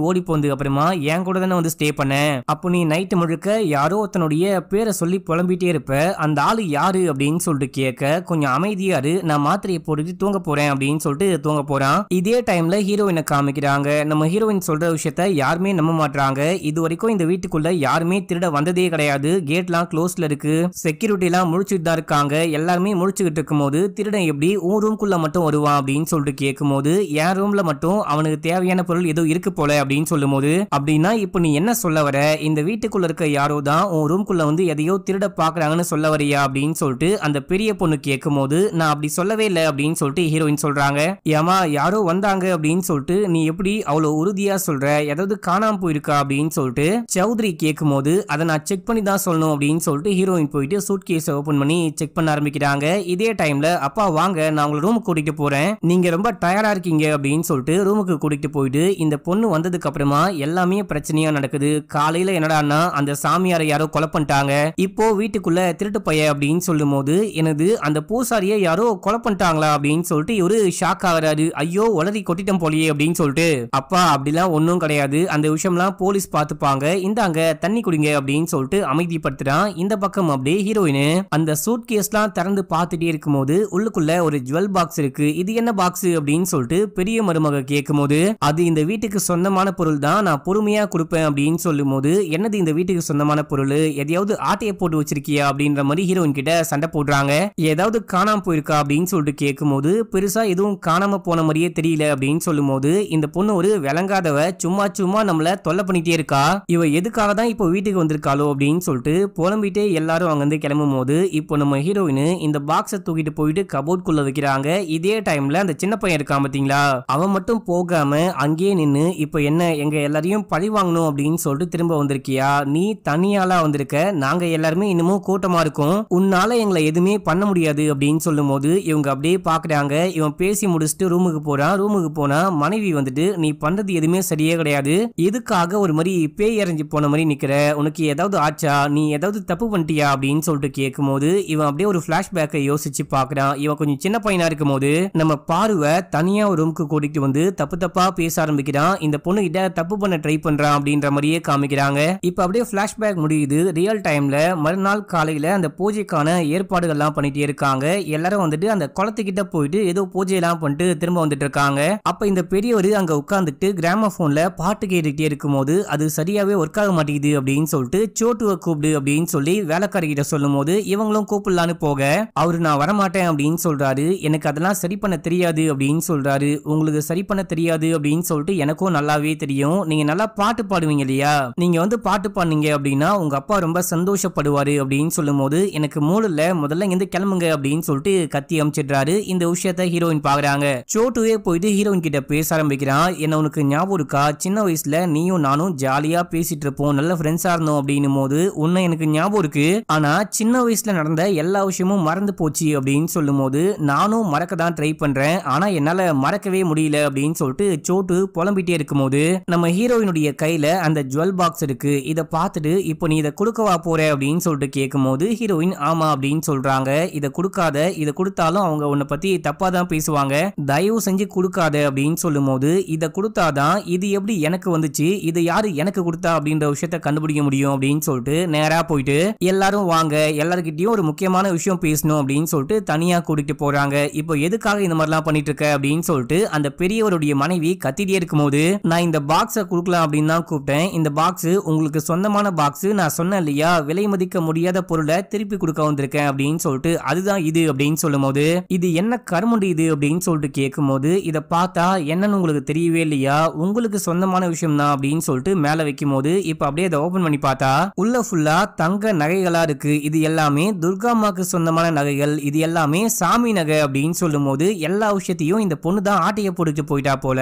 ஓடி போனதுக்கு அப்புறமா என் கூட தானே வந்து ஸ்டே பண்ண, அப்போ நீ நைட்டு முழுக்க யாரோ ஒருத்தனுடைய பேரை சொல்லி புலம்பிட்டே இருப்ப, அந்த ஆளு யாரு அப்படின்னு சொல்லிட்டு கேட்க, கொஞ்சம் அமைதியாரு, நான் மாத்திரையை போட்டுட்டு தூங்க போறேன் அப்படின்னு சொல்லிட்டு தூங்க போறான். இதே டைம்ல ஹீரோயினை காமிக்கிறாங்க. நம்ம ஹீரோயின் சொல்ற விஷயத்த யாருமே நம்ப மாட்டாங்க. இது வரைக்கும் இந்த வீட்டுக்குள்ள யாருமே திருட வந்ததே கிடையாது, கேட்லாம் க்ளோஸ்ல இருக்கு, செக்யூரிட்டி எல்லாம் முழிச்சுட்டு தான் இருக்காங்க, எல்லாருமே முழிச்சுக்கிட்டு இருக்கும் போது திருடன் எப்படி உன் ரூம்குள்ள மட்டும் வருவான் அப்படின்னு சொல்லிட்டு கேட்கும்போது என் ரூம்ல மட்டும் அவனுக்கு தேவையான பொருள் ஏதோ இருக்கு போல அப்படின்னு சொல்லும் போது, அப்படின்னா இப்போ நீ என்ன சொல்ல வர, இந்த வீட்டுக்குள்ள இருக்க யாரோ தான் உன் ரூம்குள்ள வந்து எதையோ திருட பாக்குறாங்கன்னு சொல்ல வரியா அப்படின்னு சொல்லிட்டு அந்த பெரிய பொண்ணு கேட்கும் போது நான் அப்படி சொல்லவே இல்லை அப்படின்னு சொல்லிட்டு ஹீரோயின் சொல்றாங்க. ஏமா யாரோ வந்தாங்க அப்படின்னு சொல்லிட்டு நீ எப்படி அவ்வளவு உறுதியா சொல்ற, ஏதாவது காணாம போயிருக்கா அப்படின்னு சொல்லிட்டு சௌத்ரி கேட்கும் போது அதை நான் செக் பண்ணி தான் சொல்லணும் அப்படின்னு சொல்லிட்டு ஹீரோயின் போயிட்டு சூட் கேஸ் ஓபன் பண்ணி செக் பண்ண ஆரம்பிக்கிறாங்க. இதே டைம்ல அப்பா வாங்க நான் உங்களை ரூமுக்கு கூட்டிட்டு போறேன், நீங்க ரொம்ப டயர்டா இருக்கீங்க அப்படின்னு சொல்லிட்டு ரூமுக்கு கூட்டிட்டு போயிட்டு இந்த பொண்ணு வந்ததுக்கு அப்புறமா எல்லாமே பிரச்சனையா நடக்குது. காலையில என்னடான்னா அந்த சாமியாரை யாரோ கொலை பண்ணிட்டாங்க, இப்போ வீட்டுக்குள்ள திருட்டு பைய அப்படின்னு சொல்லும் போது எனது அந்த பூசாரிய யாரோ கொலை பண்ணிட்டாங்களா அப்படின்னு சொல்லிட்டு இவரு ஷாக் ஆகுறாரு. ஐயோ உளறி கொட்டிட்டம் போலியே அப்படின்னு சொல்லிட்டு, அப்பா அப்படிலாம் ஒன்னும் கிடையாது, அந்த விஷயம்லாம் போலீஸ் பார்த்துப்பாங்க, இந்தாங்க தண்ணி குடிங்க அப்படின்னு சொல்லிட்டு அமைதிப்படுத்துறான். இந்த பக்கம் அப்படியே ஹீரோயின் அந்த சூட் கேஸ்லாம் திறந்து பார்த்துட்டே இருக்கும்போது உள்ளுக்குள்ள ஒரு ஜுவல் பாக்ஸ் இருக்கு. இது என்ன பாக்ஸ் அப்படின்னு சொல்லிட்டு பெரிய மருமக கேட்கும்போது அது இந்த வீட்டுக்கு சொந்தமான பொருள் தான், நான் பொறுமையா கொடுப்பேன் அப்படின்னு சொல்லும் போது என்னது இந்த வீட்டுக்கு சொந்தமான பொருள், எதையாவது ஆட்டைய போட்டு வச்சிருக்கியா அப்படின்ற மாதிரி ஹீரோயின் கிட்ட சண்டை போடுறாங்க. ஏதாவது காணாம போயிருக்கா அப்படின்னு சொல்லிட்டு கேட்கும்போது பெருசா எதுவும் காணாம போன மாதிரியே தெரியல அப்படின்னு சொல்லும் போது இந்த பொண்ணு ஒரு விளங்காதவ, சும்மா சும்மா நம்மள தொல்லை பண்ணிட்டே இருக்கா, இவ எதுக்காக தான் இப்போ வீட்டுக்கு வந்திருக்காளோ அப்படின்னு சொல்லிட்டு புலம்பிட்டே எல்லாரும் அங்க இருந்து கிளம்பும் போது இப்போ நம்ம ஹீரோயின் இந்த பாக்ஸை தூக்கிட்டு போயிட்டு கபோர்ட் குள்ள வைக்கிறாங்க. இதே டைம்ல அந்த சின்ன பையன் இருக்கான் பாத்தீங்களா, அவன் மட்டும் போகாம அங்கேயே நின்னு இப்போ என்ன எங்க எல்லாரையும் பழி வாங்கணும் அப்படின்னு சொல்லிட்டு திரும்ப வந்திருக்கியா, நீ தனியாளா வந்திருக்க, நாங்க எல்லாருமே இன்னமும் கூட்டமா இருக்கோம், உன்னால எங்களை எதுவுமே பண்ண முடியாது அப்படின்னு சொல்லும் போது இவங்க அப்படியே பாக்குறாங்க. இவன் பேசி முடிச்சுட்டு ரூமுக்கு போறான். ரூமுக்கு போனா மனைவி வந்துட்டு நீ பண்றது எதுவுமே சரியே கிடையாது, எதுக்காக ஒரு மாதிரி பேய் இறங்கி போன மாதிரி நிக்கிற, உனக்கு ஏதாவது ஆச்சா, நீ ஏதாவது தப்பு பண்ணிட்டியா அப்படின்னு சொல்லிட்டு கேட்கும் போது இவன் அப்படியே ஒரு பிளாஷ்பேக்கை யோசிச்சு பாக்குறான். இவன் கொஞ்சம் சின்ன பையனா இருக்கும் போது நம்ம பார்வை தனியா ஒரு ரூமுக்கு கூட்டிட்டு வந்து தப்பு தப்பா பேச ஆரம்பிக்கிறான், இந்த பொண்ணு கிட்ட தப்பு பண்ண ட்ரை பண்றான் அப்படின்ற மாதிரியே காமிக்கிறாங்க. இப்ப அப்படியே பிளாஷ்பேக் முடியுது. ரியல் டைம்ல மறுநாள் காலையில அந்த பூஜைக்கான ஏற்பாடுகள் எல்லாம் பண்ணிட்டே இருக்காங்க. எல்லாரும் வந்துட்டு அந்த குளத்துக்கிட்ட போயிட்டு ஏதோ பூஜை எல்லாம் பண்ணிட்டு திரும்ப வந்துட்டு இருக்காங்க. அப்ப இந்த பெரியவர் அங்க உட்கார்ந்துட்டு கிராமபோன்ல பாட்டு கேட்டுக்கிட்டே இருக்கும் போது அது சரியாவே ஒர்க் ஆக மாட்டேங்குது அப்படின்னு சொல்லிட்டு சோட்டுவை கூப்பிடு அப்படின்னு சொல்லி வேலைக்காரி கிட்ட சொல்லும் போது இவங்களும் கூப்பிடலான்னு போக அவரு நான் வரமாட்டேன் அப்படின்னு சொல்றாரு. எனக்கு அதெல்லாம் சரி பண்ண தெரியாது அப்படின்னு சொல்றாரு. உங்களுக்கு சரி பண்ண தெரியாது அப்படின்னு சொல்லிட்டு எனக்கும் நல்லாவே தெரியும், நீங்க நல்லா பாட்டு பாடுவீங்க இல்லையா, நீங்க வந்து பாட்டு பாடுனீங்க அப்படின்னா உங்க அப்பா ரொம்ப சந்தோஷப்படுவாரு அப்படின்னு சொல்லும் போது எனக்கு மூடல, முதல்ல இங்க கிளம்புங்க அப்படின்னு சொல்லிட்டு கத்தி அமைச்சிடுறாரு. இந்த விஷயத்த ஹீரோயின் பாக்குறாங்க. சோட்டுவே போயிட்டு ஹீரோயின் கிட்ட பேச ஆரம்பிக்கிறான். என்ன உனக்கு ஞாபகம் இருக்கா, சின்ன வயசுல நீயும் நானும் ஜாலியா பேசிட்டு இருப்போம், நல்ல ஃப்ரெண்ட்ஸா இருந்தோம் அப்படின்னும் போது உன்னை எனக்கு ஞாபகம் இருக்கு, ஆனா சின்ன வயசுல நடந்த எல்லா விஷயமும் மறந்து போச்சு அப்படின்னு சொல்லும் போது நானும் மறக்க தான் ட்ரை பண்றேன், ஆனா என்னால மறக்கவே முடியல அப்படின்னு சொல்லிட்டு சோட்டு புலம்பிட்டே இருக்கும் போது நம்ம ஹீரோயினுடைய கையில அந்த ஜுவல் பாக்ஸ் இருக்கு. இத பார்த்துட்டு இப்போ நீ இதை கொடுக்கவா போற அப்படின்னு சொல்லிட்டு கேட்கும் போது ஹீரோயின் ஆமா அப்படின்னு சொல்றாங்க. இதை கொடுக்காத, இதை கொடுத்தாலும் அவங்க உன்னை பத்தி தப்பா தான் பேசுவாங்க, தயவு செஞ்சு கொடுக்காத அப்படின்னு சொல்லும் போது இதை கொடுத்தாதான் இது எப்படி எனக்கு வந்துச்சு, இது யாரு எனக்கு கொடுத்தா அப்படின்ற விஷயத்த கண்டுபிடிக்க முடியும் அப்படின்னு சொல்லிட்டு நேரா போயிட்டு எல்லாரும் வாங்க, எல்லார்கிட்டயும் ஒரு முக்கியமான விஷயம் பேசணும் அப்படின்னு சொல்லிட்டு தனியா கூட்டிட்டு போறாங்க. இப்போ எதுக்காக இந்த மாதிரிலாம் பண்ணிட்டு இருக்க அப்படின்னு சொல்லிட்டு அந்த பெரியவருடைய மனைவி கத்திட்டே இருக்கும் போது நான் இந்த பாக்ஸை கொடுக்கலாம் அப்படின்னு தான் கூப்பிட்டேன், இந்த பாக்ஸ் உங்களுக்கு சொந்தமான பாக்ஸ், நான் சொன்னேன் இல்லையா விலை மதிக்க முடியாத பொருளை திருப்பி கொடுக்க வந்திருக்கேன் அப்படின்னு சொல்லிட்டு அதுதான் இது அப்படின்னு சொல்லும் போது இது என்ன கருமண்டு இது அப்படின்னு சொல்லிட்டு கேட்கும் போது இதை பார்த்தா என்னன்னு உங்களுக்கு தெரியவே இல்லையா, உங்களுக்கு சொந்தமான விஷயம் தான் அப்படின்னு சொல்லிட்டு மேல வைக்கும் போது இப்ப அப்படியே அதை ஓபன் பண்ணி பார்த்தா உள்ள ஃபுல்லா தங்க நகைகளா இருக்கு. இது எல்லாமே துர்காமாக்கு சொந்தமான நகைகள், இது எல்லாமே சாமி நகை அப்படின்னு சொல்லும் போது எல்லா விஷயத்தையும் இந்த பொண்ணு தான் ஆட்டைய போட்டுட்டு போயிட்டா போல,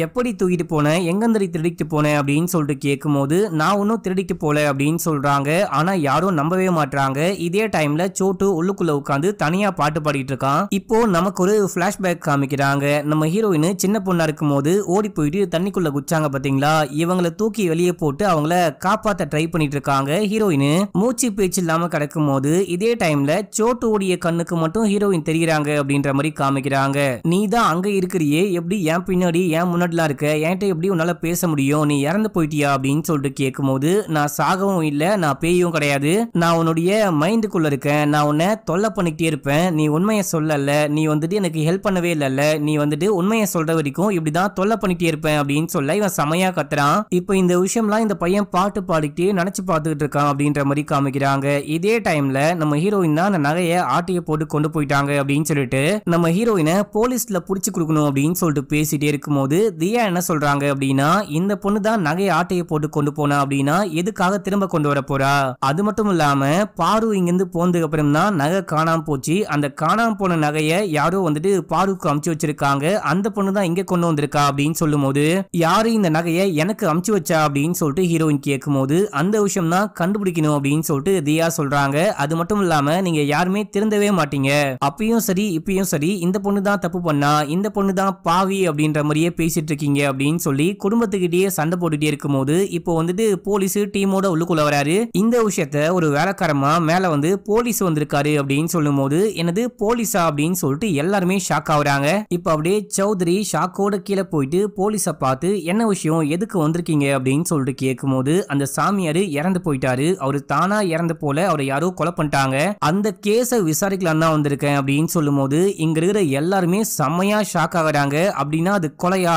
எப்படி தூக்கிட்டு போன, எங்கந்தரி திருடிட்டு போன அப்படின்னு சொல்லிட்டு கேட்கும் போது நான் ஒன்னும் திருடிட்டு போல அப்படின்னு சொல்றாங்க. ஆனா யாரும் நம்பவே மாட்டாங்க. இதே டைம்ல சோட்டு உள்ளுக்குள்ள உட்காந்து தனியா பாட்டு பாடிட்டு இருக்கான். இப்போ நமக்கு ஒரு பிளாஷ்பேக் காமிக்கிறாங்க. நம்ம ஹீரோயின் சின்ன பொண்ணா இருக்கும் போது ஓடி போயிட்டு தண்ணிக்குள்ள குச்சாங்க பாத்தீங்களா, இவங்களை தூக்கி வெளியே போட்டு அவங்கள காப்பாத்த ட்ரை பண்ணிட்டு இருக்காங்க. ஹீரோயின் மூச்சு பேச்சு இல்லாம கிடக்கும் போது இதே டைம்ல சோட்டுடைய கண்ணுக்கு மட்டும் ஹீரோயின் தெரியுறாங்க அப்படின்ற மாதிரி காமிக்கிறாங்க. நீ தான் அங்க இருக்கிறியே, எப்படி என் பின்னாடி என் முன்னாடிலாம் இருக்க, என்கிட்ட எப்படி உன்னால பேச முடியும், நீ இறந்து போயிட்டியா அப்படின்னு சொல்லிட்டு கேட்கும் போது நான் சாகவும் இல்ல, நான் பேயும் கிடையாது, நான் உன்னுடைய மைண்டுக்குள்ள இருக்கேன், நான் உன்னை தொல்லை பண்ணிக்கிட்டே இருப்பேன், நீ உண்மையை சொல்லல, நீ வந்துட்டு எனக்கு ஹெல்ப் பண்ணவே இல்ல, நீ வந்துட்டு உண்மையை சொல்ற வரைக்கும் இப்படிதான் தொல்லை பண்ணிட்டே இருப்பேன் அப்படின்னு சொல்ல இவன் செமையா கத்துறான். இப்போ இந்த விஷயம்லாம் இந்த பையன் பாட்டு பாடிக்கிட்டே நினைச்சு பார்த்துக்கிட்டு இருக்கான் அப்படின்ற மாதிரி காமிக்கிறாங்க. இதே டைம்ல நம்ம ஹீரோயின் தான் அந்த நகையை ஆட்டையை போட்டு கொண்டு போயிட்டாங்க அப்படின்னு சொல்லிட்டு நம்ம ஹீரோயினை போலீஸ்ல புடிச்சு கொடுக்கணும் அப்படின்னு சொல்லிட்டு பேசிட்டே இருக்கும் போது தியா என்ன சொல்றாங்க அப்படின்னா இந்த பொண்ணு தான் நகையை ஆட்டையை போட்டு கொண்டு போனா அப்படின்னா எதுக்காக திரும்ப கொண்டு வர போறா, அது மட்டும் இல்லாம பாரு இங்கிருந்து போனதுக்கு அப்புறம் தான் நகை காணாம போச்சு, அந்த காணாம போன நகையை யாரோ வந்துட்டு பாருக்கு அமுச்சு வச்சிருக்காங்க, அந்த பொண்ணு தான் இங்க கொண்டு வந்திருக்கா அப்படின்னு சொல்லும் போது யாரு இந்த நகையை எனக்கு அமுச்சு வச்சா அப்படின்னு சொல்லிட்டு ஹீரோயின் கேட்கும் போது அந்த விஷயம் தான் கண்டுபிடிக்கணும் அப்படின்னு சொல்லிட்டு தியா சொல்றாங்க. அது மட்டும் இல்லாம நீங்க யாருமே திருந்தவே மாட்டீங்க, அப்பயும் சரி இப்பயும் சரி இந்த பொண்ணு தான் தப்பு பண்ணா, இந்த பொண்ணு தான் பாவி அப்படின்ற மாதிரியே பேசிட்டு இருக்கீங்க அப்படின்னு சொல்லி குடும்பத்துக்கிட்டே சண்டை போட்டுட்டே இருக்கும் போது இப்போ வந்துட்டு போலீஸ் டீமோட உள்ளுக்குள்ள வராரு. இந்த விஷயத்த ஒரு வேலைக்காரமா மேல வந்து போலீஸ் வந்திருக்காரு அப்படின்னு சொல்லும் போது எனது போலீஸா அப்படின்னு சொல்லிட்டு எல்லாருமே ஷாக் ஆகுறாங்க. இப்ப அப்படியே சௌத்ரி ஷாக்கோட கீழே போயிட்டு போலீஸ பார்த்து என்ன விஷயம், எதுக்கு வந்திருக்கீங்க அப்படின்னு சொல்லிட்டு கேட்கும் போது அந்த சாமியாரு இறந்து போயிட்டாரு, அவரு தானா இறந்து போல அவரை யாரோ கொலை பண்ணிட்டாங்க, அந்த கேஸை விசாரிக்கலாம் தான் வந்திருக்கேன் அப்படின்னு சொல்லும் போது இங்க இருக்கிற எல்லாருமே செம்மையா ஷாக் ஆகுறாங்க. அப்படின்னா அது கொலையா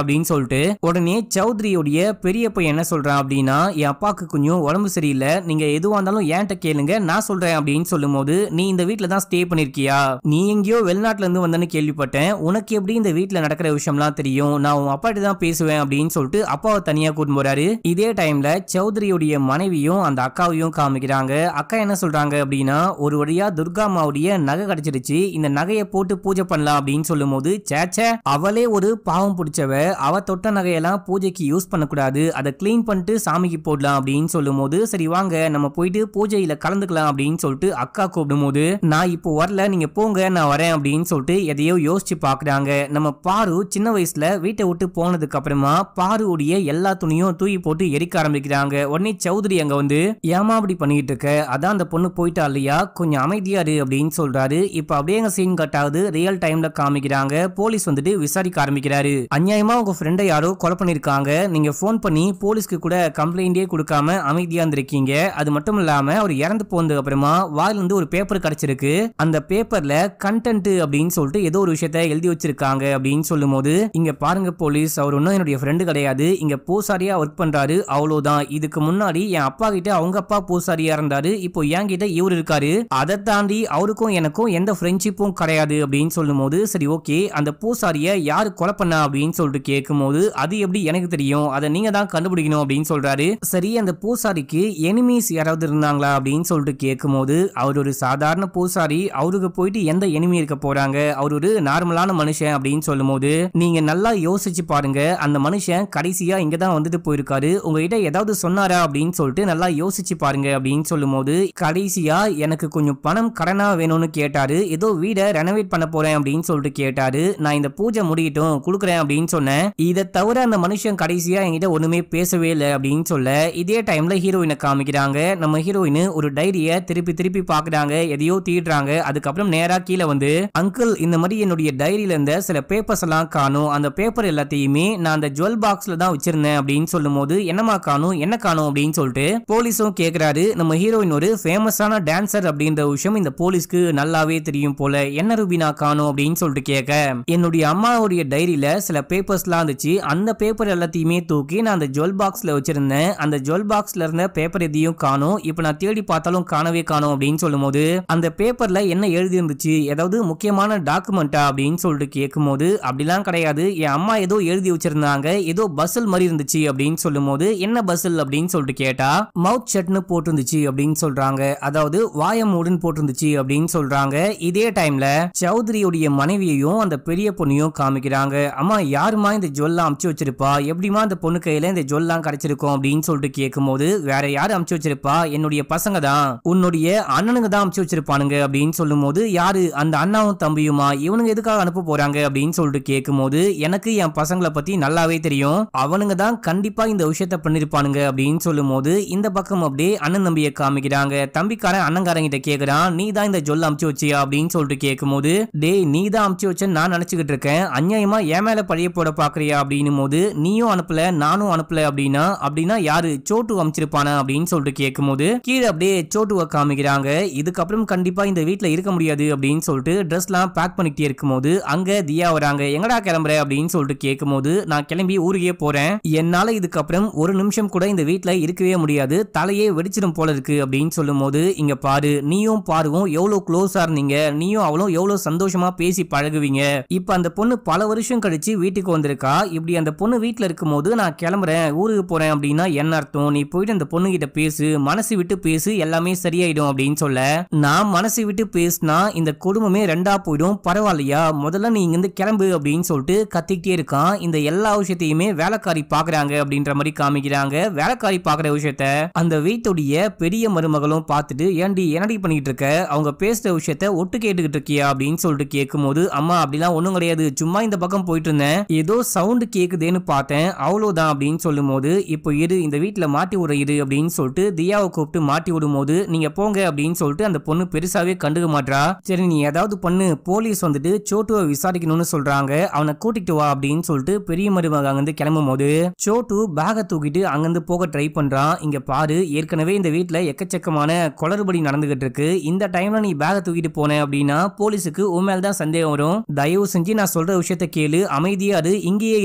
அப்படின்னு சொல்லிட்டு உடனே சௌத்ரியோடைய பெரிய பையன் என்ன சொல்றான் அப்படின்னா, என் அப்பாவுக்கு கொஞ்சம் உடம்பு சரியில்லை, நீங்க எதுவா இருந்தாலும் ஏன்ட்ட கேளுங்க, நான் சொல்றேன் அப்படின்னு சொல்லும் போது, நீ இந்த வீட்டுல தான் ஸ்டே பண்ணிருக்கியா? நீ எங்கேயோ வெளிநாட்டுல இருந்து வந்தேன்னு கேள்விப்பட்டேன், உனக்கு எப்படி இந்த வீட்டுல நடக்கிற விஷயம்லாம் தெரியும்? நான் உன் அப்பாட்ட தான் பேசுவேன் அப்படின்னு சொல்லிட்டு அப்பாவை தனியா கூட்டிட்டு போறாரு. இதே டைம்ல சௌத்ரியோடைய மனைவியும் அந்த அக்காவையும் காமிக்கிறாங்க. அக்கா என்ன சொல்றாங்க அப்படின்னா, ஒரு வழியா துர்கா அம்மாவுடைய நகை கிடைச்சிருச்சு, இந்த நகையை போட்டு பூஜை பண்ணலாம் அப்படின்னு சொல்லும் போது, சேச்சே அவளே ஒரு பாவம் பிடிச்சவ, அவ தொட்ட நகையெல்லாம் பூஜைக்கு யூஸ் பண்ணக்கூடாது, அதை கிளீன் பண்ணிட்டு சாமிக்கு போடலாம் அப்படின்னு சொல்லும் போது, சரி வாங்க நம்ம போயிட்டு பூஜையில கலந்துக்கலாம் அப்படின்னு சொல்லிட்டு அக்கா கூப்பிடும் போது, நான் இப்போ வரல, நீங்க போங்க நான் வரேன் அப்படின்னு சொல்லிட்டு எதையோ யோசிச்சு பாக்குறாங்க. நம்ம பாரு சின்ன வயசுல வீட்டை விட்டு போனதுக்கு அப்புறமா பாருடைய எல்லா துணியும் தூக்கி போட்டு எரிக்க ஆரம்பிக்கிறாங்க. உடனே சௌத்ரி அங்க வந்து, ஏமா அப்படி பண்ணிட்டு இருக்க, அதான் அந்த பொண்ணு போயிட்டா இல்லையா, கொஞ்சம் அமைதியா இரு அப்படின்னு சொல்றாரு. இப்ப அப்படியே எங்க சீன் கட் ஆகுது. ரியல் டைம்ல காமிக்கிறாங்க. போலீஸ் வந்துட்டு விசாரிக்க ஆரம்பிக்கிறாரு. அநியாயமா உங்க ஃப்ரெண்டை யாரோ கொலை பண்ணிருக்காங்க, நீங்க போன் பண்ணி போலீஸ்க்கு கூட கம்ப்ளைண்டே கொடுக்காம அமைதியா இருந்திருக்கீங்க. அது மட்டும் இல்லாம அவர் இறந்து போனதுக்கு அப்புறமா வாயில இருந்து ஒரு பேப்பர் கிடைச்சிருக்கு, அந்த பேப்பர்ல கண்டென்ட் அப்படின்னு சொல்லிட்டு ஏதோ ஒரு விஷயத்த எழுதி வச்சிருக்காங்க அப்படின்னு சொல்லும் போது, இங்க பாருங்க போலீஸ், அவர் ஒன்னும் என்னுடைய ஃப்ரெண்டு கிடையாது, இங்க பூசாரியா ஒர்க் பண்றாரு அவ்வளவுதான். இதுக்கு முன்னாடி என் அப்பா கிட்ட அவங்க அப்பா பூசாரியா இருந்தாரு, இப்போ என்கிட்ட இவர் இருக்காரு, அதை தாண்டி அவருக்கும் எனக்கும் எந்த ஃப்ரெண்ட்ஷிப்பும் கிடையாது அப்படின்னு சொல்லும் போது, சரி ஓகே அந்த பூசாரிய யாரு கொலை பண்ணா அப்படின்னு சொல்லிட்டு கேட்கும் போது, அது எப்படி எனக்கு தெரியும், அதை நீங்க தான் கண்டுபிடிக்கணும் அப்படின்னு சொல்றாரு. சரி அந்த பூசாரிக்கு எனிமீஸ் யாராவது இருந்தாங்களா அப்படின்னு சொல்லிட்டு கேட்கும் போது, அவர் ஒரு சாதாரண பூசாரி, அவருக்கு போயிட்டு எந்த எனிமி இருக்க போறாங்க, அவர் ஒரு நார்மலான மனுஷன் அப்படின்னு சொல்லும் போது, நீங்க நல்லா யோசிச்சு பாருங்க, அந்த மனுஷன் கடைசியா இங்க தான் வந்துட்டு போயிருக்காரு, உங்ககிட்ட ஏதாவது சொன்னாரா அப்படின்னு சொல்லிட்டு நல்லா யோசிச்சு பாருங்க அப்படின்னு சொல்லும் போது, கடைசியா எனக்கு கொஞ்சம் பணம் கடனா வேணும்னு கேட்டாரு, ஏதோ வீடை ரெனோவேட் பண்ண போறேன் அப்படின்னு சொல்லிட்டு கேட்டாரு, நான் இந்த பூஜை முடியட்டும் குடுக்குறேன் அப்படின்னு சொன்னேன். இதை தவிர அந்த மனுஷன் கடைசியா என்கிட்ட ஒண்ணுமே பேசவே இல்லை அப்படின்னு சொல்ல, இதே டைம்ல ஹீரோயினை காமிக்கிறாங்க. நம்ம ஹீரோயின் ஒரு டைரிய திருப்பி பாக்குறாங்க, எதையோ தீடுறாங்க. அதுக்கப்புறம் நேரா கீழே வந்து, அங்கிள் இந்த மாதிரி என்னுடைய டைரியில இருந்த சில பேப்பர்ஸ் எல்லாம் காணும், அந்த பேப்பர் எல்லாத்தையுமே நான் அந்த ஜுவல் பாக்ஸ்ல தான் வச்சிருந்தேன் அப்படின்னு சொல்லும் போது, என்னமா காணும் என்ன காணும் அப்படின்னு சொல்லிட்டு போலீஸும் கேக்குறாரு. நம்ம ஹீரோயின் ஒரு ஃபேமஸான டான்சர் அப்படின்ற விஷயம் இந்த போலீஸ்க்கு நல்லாவே தெரியும் போல. என்ன ரூபினா காணும் அப்படின்னு சொல்லிட்டு கேட்க, என்னுடைய அம்மாவுடைய டைரியில சில பேப்பர்ஸ்லாம் இருந்துச்சு, அந்த பேப்பர் எல்லாத்தையுமே தூக்கி நான் அந்த ஜுவல் பாக்ஸ்ல வச்சிருந்தேன், அந்த ஜுவல் பாக்ஸ்ல இருந்த பேப்பர் எதையும் காணும், இப்ப நான் தேடி பார்த்தாலும் காணவே காணும் அப்படின்னு சொல்லும் போது, அந்த பேப்பர்ல என்ன எழுதி இருந்துச்சு, ஏதாவது முக்கியமான டாக்குமெண்டா அப்படின்னு சொல்லிட்டு கேட்கும் போது, அப்படிலாம் கிடையாது, என் அம்மா ஏதோ எழுதி வச்சிருந்தாங்க, ஏதோ பஸ்ஸல் மாதிரி இருந்துச்சு அப்படின்னு சொல்லும் போது, என்ன பஸ்ஸல் அப்படின்னு சொல்லிட்டு கேட்டா, மவுத் ஷட்னு போட்டிருந்துச்சு அப்படின்னு சொல்றாங்க, அதாவது வாயமூடுன்னு போட்டிருந்துச்சு அப்படின்னு சொல்றாங்க. இதே டைம்ல சௌத்ரியுடைய மனைவியையும் அந்த பெரிய பொண்ணையும் காமிக்கிறாங்க. அம்மா யாருமா இந்த ஜுவல்லாம் அமுச்சு வச்சிருப்பா, எப்படிமா அந்த பொண்ணு கையில இந்த ஜுவல்லாம் கிடைச்சிருக்கும் அப்படின்னு சொல்லிட்டு கேட்கும் போது, வேற யாரு அமுச்சு வச்சிருப்பா, என்னுடைய பசங்க தான், உன்னுடைய அண்ணனுங்க தான் அமுச்சு வச்சிருப்பானுங்க அப்படின்னு சொல்லும் போது, யாரு அந்த அண்ணாவும் தம்பியுமா, இவனுங்க எதுக்காக அனுப்ப போறாங்க அப்படின்னு சொல்லிட்டு கேட்கும் போது, எனக்கு என் பசங்களை பத்தி நல்லாவே தெரியும், அவனுங்க தான் கண்டிப்பா இந்த விஷயத்த பண்ணிருப்பானுங்க அப்படின்னு சொல்லும் போது, இந்த பக்கம் அப்படியே அண்ணன் தம்பியை காமிக்கிறாங்க. தம்பிக்காரன் அண்ணங்காரங்கிட்ட கேக்குறான், நீ தான் இந்த ஜொல்ல அமுச்சு வச்சியா அப்படின்னு சொல்லிட்டு கேட்கும் போது, டேய் நீ தான் அமுச்சு வச்சேன்னு நான் நினைச்சுக்கிட்டு இருக்கேன், அநியாயமா என் மேல பழிய போட பாக்குறியா அப்படின்னும் போது, நீயும் அனுப்பல நானும் அனுப்பல அப்படின்னா யாரு சோட்டு அமுச்சிருப்பானா அப்படின்னு சொல்லிட்டு கேட்கும் போது, கீழே அப்படியே சோட்டுவை காமிக்கிறாங்க. இதுக்கப்புறம் கண்டிப்பா இந்த வீட்டுல இருக்க முடியாது அப்படின்னு சொல்லிட்டு ட்ரெஸ் எல்லாம் பேக் பண்ணிட்டே இருக்கும் போது, அங்க தியா வராங்க. எங்கடா கிளம்புற அப்படின்னு சொல்லிட்டு கேட்கும் போது, நான் கிளம்பி ஊருக்கே போறேன், என்னால இதுக்கப்புறம் ஒரு நிமிஷம் கூட இந்த வீட்டுல இருக்கவே முடியாது, தலையே வெடிச்சிடும் போல இருக்கு அப்படின்னு சொல்லும் போது, இங்க பாரு நீயும் பாருவும் எவ்வளவு க்ளோஸா இருந்தீங்க, நீயும் அவளும் எவ்வளவு சந்தோஷமா பேசி பழகுவீங்க, இப்ப அந்த பொண்ணு பல வருஷம் கழிச்சு வீட்டுக்கு வந்திருக்கா, இப்படி அந்த பொண்ணு வீட்டுல இருக்கும் போது நான் கிளம்புறேன் ஊருக்கு போறேன் அப்படின்னா என்ன அர்த்தம், நீ போயிட்டு அந்த பொண்ணு கிட்ட பேசு, மனசு விட்டு பேசு, எல்லாமே சரியாயிடும் அப்படின்னு சொல்ல, நான் மனசு விட்டு பேசினா இந்த குடும்பமே ரெண்டா போயிடும், பரவாயில்லையா முதல்ல நீ இங்க இருந்து கிளம்பு அப்படின்னு சொல்லிட்டு கத்திக்கிட்டே இருக்கான். இந்த எல்லா விஷயத்தையுமே வேலைக்காரி பாக்குறாங்க அப்படின்ற மாதிரி காமிக்கிறாங்க. வேலைக்காரி பாக்குற விஷயத்த அந்த வீட்டுடைய பெரிய மருமகளும் பார்த்துட்டு, ஏண்டி என்னடி பண்ணிட்டு இருக்க, அவங்க பேசுற விஷயத்த ஒட்டு கேட்டுக்கிட்டு இருக்கியா அப்படின்னு சொல்லிட்டு கேட்கும் போது, அம்மா அப்படிலாம் ஒண்ணும் கிடையாது, சும்மா இந்த பக்கம் போயிட்டு இருந்தேன், ஏதோ சவுண்ட் கேக்குதேன்னு பார்த்தேன் அவ்வளவுதான் அப்படின்னு சொல்லும் போது, இப்போ இரு இந்த வீட்டுல மாட்டி விடுற இரு அப்படின்னு சொல்லிட்டு தியாவை கூப்பிட்டு மாட்டி விடும் போது, நீங்க போங்க அப்படின்னு சொல்லிட்டு அந்த பொண்ணு பெருசாவே கண்டுக்க மாட்டா. சரி நீ ஏதாவது பண்ணு, போலீஸ் வந்துட்டு சோட்டுவை விசாரிக்கணும்னு சொல்றாங்க, அவனை கூட்டிட்டு வா அப்படின்னு சொல்லிட்டு பெரிய மருமக அங்கிருந்து கிளம்பும் போது, சோட்டு பேக தூக்கிட்டு அங்கிருந்து போக ட்ரை பண்றான். இங்க பாரு ஏற்கனவே இந்த வீட்டுல எக்கச்சக்கமான குளறுபடி நடந்துகிட்டு இருக்கு, இந்த டைம்ல நீ பேக தூக்கிட்டு போன அப்படின்னா போலீஸுக்கு உன் மேல மேல தான் சந்தேகம் வரும். தயவு செஞ்சு நான் சொல்ற விஷயத்த கேளு, அமைதியா இரு, இங்கேயே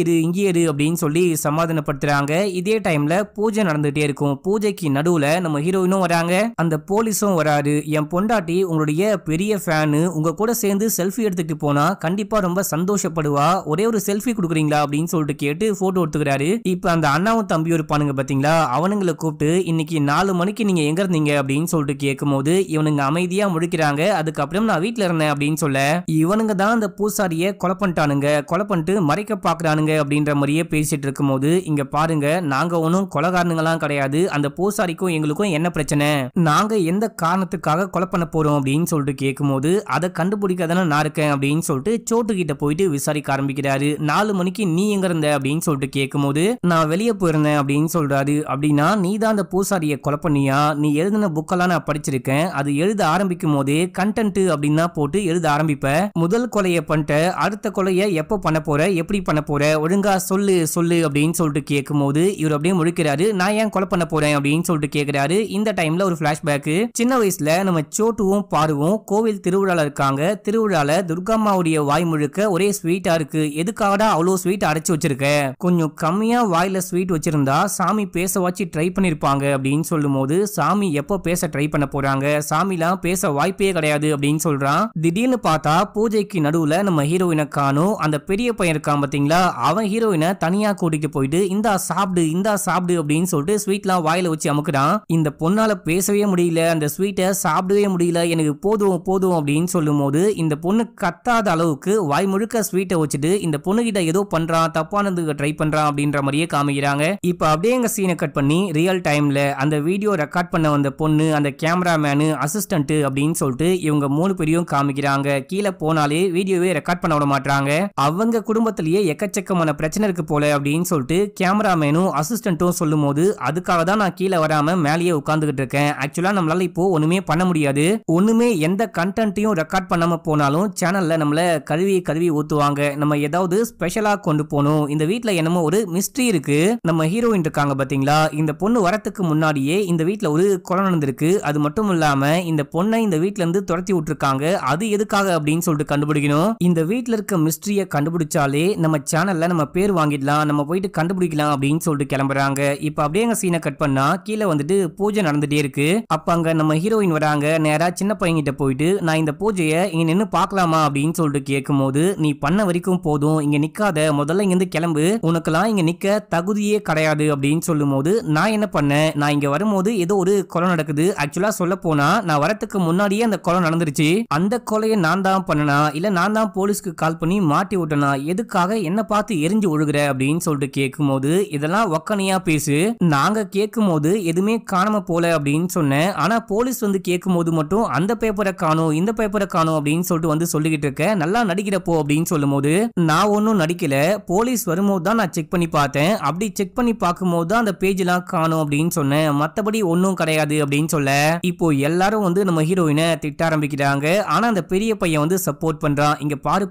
இரு அப்படின்னு சொல்லி சமாதானப்படுத்துறாங்க. இதே டைம்ல பூஜை நடந்துட்டே இருக்கும். பூஜைக்கு நடுவுல நம்ம ஹீரோயினும் வராங்க, அந்த போலீஸும் வராரு. என் பொண்டாட்டி உங்களுடைய பெரிய ஃபேனு, உங்க கூட சேர்ந்து செல்ஃபி எடுத்துட்டு போனா கண்டிப்பா ரொம்ப சந்தோஷப்படுவா, ஒரே ஒரு செல்ஃபி கொடுக்குறீங்களா அப்படின்னு சொல்லிட்டு கேட்டு போட்டோ எடுத்துக்கிறாரு. இப்ப அந்த அண்ணாவும் தம்பியும் இருப்பானுங்க பாத்தீங்களா, அவனுங்களை கூப்பிட்டு இன்னைக்கு 4 மணிக்கு நீங்க எங்க இருந்தீங்க அப்படின்னு சொல்லிட்டு கேட்கும் போது இவனுங்க அமைதியா முடிக்கிறாங்க. அதுக்கப்புறம் நான் வீட்டுல இருந்தேன் அப்படின்னு சொல்ல, இவனுங்க தான் அந்த பூசாரிய கொலை பண்ணிட்டானுங்க, கொலை பண்ணிட்டு மறைக்க பாக்குறானுங்க அப்படின்ற மாதிரியே பேசிட்டு இருக்கும் போது, இங்க பாருங்க நாங்க ஒன்னும் கொலைகாரனுங்களாம் கிடையாது, அந்த பூசாரிக்கும் எங்களுக்கும் என்ன பிரச்சனை, நாங்க எந்த காரணத்துக்காக கொலை பண்ண போறோம் அப்படின்னு சொல்லிட்டு கேட்கும் போது, அதை கண்டுபிடிக்காதானே நான் இருக்கேன் அப்படின்னு சொல்லிட்டு சோட்டு கிட்ட போயிட்டு விசாரிக்க ஆரம்பிக்கிறாரு. 4 மணிக்கு நீ எங்க இருந்த அப்படின்னு சொல்லிட்டு கேட்கும் போது, நான் வெளியே போயிருந்தேன் அப்படின்னு சொல்றாரு. அப்படின்னா நீ தான் அந்த பூசாரிய கொலை பண்ணியா, நீ எழுதின புக்கெல்லாம் நான் படிச்சிருக்கேன், அது எழுத ஆரம்பிக்கும் போதே கண்டென்ட் அப்படின்னா போட்டு எழுத ஆரம்பிப்ப, முதல் கொலையை பண்ணிட்ட, அடுத்த கொலையை எப்ப பண்ண போற, எப்படி பண்ண போற, ஒழுங்கா சொல்லு சொல்லு அப்படின்னு சொல்லிட்டு கேட்கும் போது இவர் அப்படியே முழிக்கிறாரு. நான் ஏன் கொலை பண்ண போறேன் அப்படின்னு சொல்லிட்டு கேட்கிறாரு. இந்த டைம்ல ஒரு பிளாஷ்பேக், சின்ன வயசுல நம்ம சோட்டுவும் பாருவும் கோவில் திருவிழால இருக்காங்க. திருவிழால துர்காம்மாவுடைய வாய் முழுக்க ஒரே ஸ்வீட்டா இருக்கு, எதுக்காகடா அவ்வளவு ஸ்வீட் அடைச்சு வச்சிருக்க, கொஞ்சம் கம்மியா வாயில ஸ்வீட் வச்சிருந்தா சாமி பேச வச்சு ட்ரை பண்ணிருப்பாங்க அப்படின்னு சொல்லும் போது, சாமி எப்ப பேச ட்ரை பண்ண போறாங்க, சாமிலாம் பேச வாய்ப்பே கிடையாது அப்படின்னு சொல்றான். திடீர்னு பார்த்தா பூஜைக்கு நடுவுல நம்ம ஹீரோயினை காணும். அந்த பெரிய பையன் இருக்கான் பாத்தீங்களா, அவன் ஹீரோயினை தனியா கூட்டிட்டு போயிட்டு இந்தா சாப்பிடு அப்படின்னு சொல்லிட்டு ஸ்வீட்லாம் வாயில வச்சு அமுக்குறான். இந்த பொண்ணால பேசவே முடியல, அந்த ஸ்வீட்டை சாப்பிடவே முடியல, எனக்கு போதும் போதும் அப்படின்னு சொல்லும் போது இந்த பொண்ணு கத்தாத அளவுக்கு வாய் முழுக்க ஸ்வீட்டை வச்சுட்டு இந்த பொண்ணு கிட்ட ஏதோ பண்றான், தப்பானதுக்கு ட்ரை பண்றான் அப்படின்ற மாதிரியே காமிக்கிறாங்க. இப்ப அப்படியே எங்க சீனை கட் பண்ணி ரியல் டைம்ல அந்த வீடியோ ரெக்கார்ட் பண்ண வந்த பொண்ணு, அந்த கேமராமேனு, அசிஸ்டன்ட் அப்படின்னு சொல்லிட்டு இவங்க 3 பேரையும் காமிக்கிறாங்க. கீழே போனாலே வீடியோவே ரெக்கார்ட் பண்ண விட மாட்டாங்க. அவங்க குடும்பத்திலேயே எக்கச்சக்கமான பிரச்சனை இருக்கு போல அப்படின்னு சொல்லிட்டு கேமராமேனும் அசிஸ்டன்ட்டும் சொல்லும் போது, அதுக்காக தான் நான் கீழே வராம மேலேயே உட்கார்ந்துகிட்டு இருக்கேன். ஆக்சுவலா நம்மளால இப்போ ஒண்ணுமே பண்ண முடியாது, ஒண்ணுமே எந்த கண்டென்ட்டையும் ரெக்கார்ட் பண்ணாம போனாலும் சேனல்ல நம்மள கழுவி ஊத்துவாங்க. நம்ம ஏதாவது ஸ்பெஷலா கொண்டு போகணும், இந்த வீட்ல என்னமோ ஒரு மிஸ்ட்ரி இருக்கு, நம்ம ஹீரோயின் இருக்காங்க பாத்தீங்களா, இந்த பொண்ணு வரத்துக்கு முன்னாடியே இந்த வீட்ல ஒரு கொலை நடந்திருக்கு, அது மட்டும் இல்லாம இந்த பொண்ணை இந்த வீட்ல இருந்து துரத்தி விட்டுருக்காங்க, அது எதுக்காக அப்படின்னு சொல்லிட்டு கண்டுபிடிக்கணும். இந்த வீட்ல இருக்க மிஸ்ட்ரிய கண்டுபிடிச்சாலே நம்ம சேனல்ல நம்ம பேர் வாங்கிடலாம், நம்ம போயிட்டு கண்டுபிடிக்கலாம் அப்படின்னு சொல்லிட்டு கிளம்புறாங்க. இப்ப அப்படியே எங்க சீனை கட் பண்ணா கீழே வந்துட்டு பூஜை நடந்துட்டே இருக்கு. அப்ப அங்க நம்ம ஹீரோயின் வராங்க. நேரா சின்ன பையன்கிட்ட போயிட்டு நான் இந்த பூஜையை இங்க நின்னு பாக்கலாமா அப்படின்னு சொல்லிட்டு கேட்கும் போது, நீ பண்ண வரைக்கும் போதும், இங்க நிக்காத, முதல்ல இங்க இருந்து கிளம்பு, உனக்கெல்லாம் இங்க நிக்க தகுதியே கிடையாது அப்படின்னு சொல்லும் போது, நான் என்ன பண்ணேன், நான் இங்க வரும்போது ஏதோ ஒரு கொலை நடக்குது, ஆக்சுவலா சொல்ல போனா நான் வரத்துக்கு முன்னாடியே அந்த கொலை நடந்துருச்சு, அந்த கொலையை நான் தான் பண்ணனா இல்ல நான் தான் போலீஸ்க்கு கால் பண்ணி மாட்டி விட்டனா, எதுக்காக என்ன பார்த்து எரிஞ்சு ஒழுகுற அப்படின்னு சொல்லிட்டு கேட்கும் போது, இதெல்லாம் ஒக்கனையா பேசு, நாங்க கேட்கும் போது எதுவுமே காணாம போல அப்படின்னு சொன்னேன், ஆனா போலீஸ் வந்து கேட்கும் போது மட்டும் அந்த பேப்பரை காணும் இந்த பேப்பரை காணும் அப்படின்னு சொல்லிட்டு வந்து சொல்லிக்கிட்டு இருக்க, நல்லா நடிக்கிறப்போ அப்படின்னு சொல்லும் போது, நான் ஒன்னும் நடிக்கல, போலீஸ் வரும்போது தான் நான் செக் பண்ணி பார்த்தேன், அப்படி செக் பண்ணி பார்க்கும் போது தான் அந்த பேஜ் எல்லாம் காணும் அப்படின்னு சொன்னேன், மத்தபடி ஒன்னும் கிடையாது அப்படின்னு சொல்ல, இப்போ எல்லாரும் வந்து நம்ம ஹீரோயினை திட்ட ஆரம்பிக்கிறாங்க. ஆனா அந்த பெரிய பையன் வந்து சப்போர்ட் பண்றான். இங்க பாரு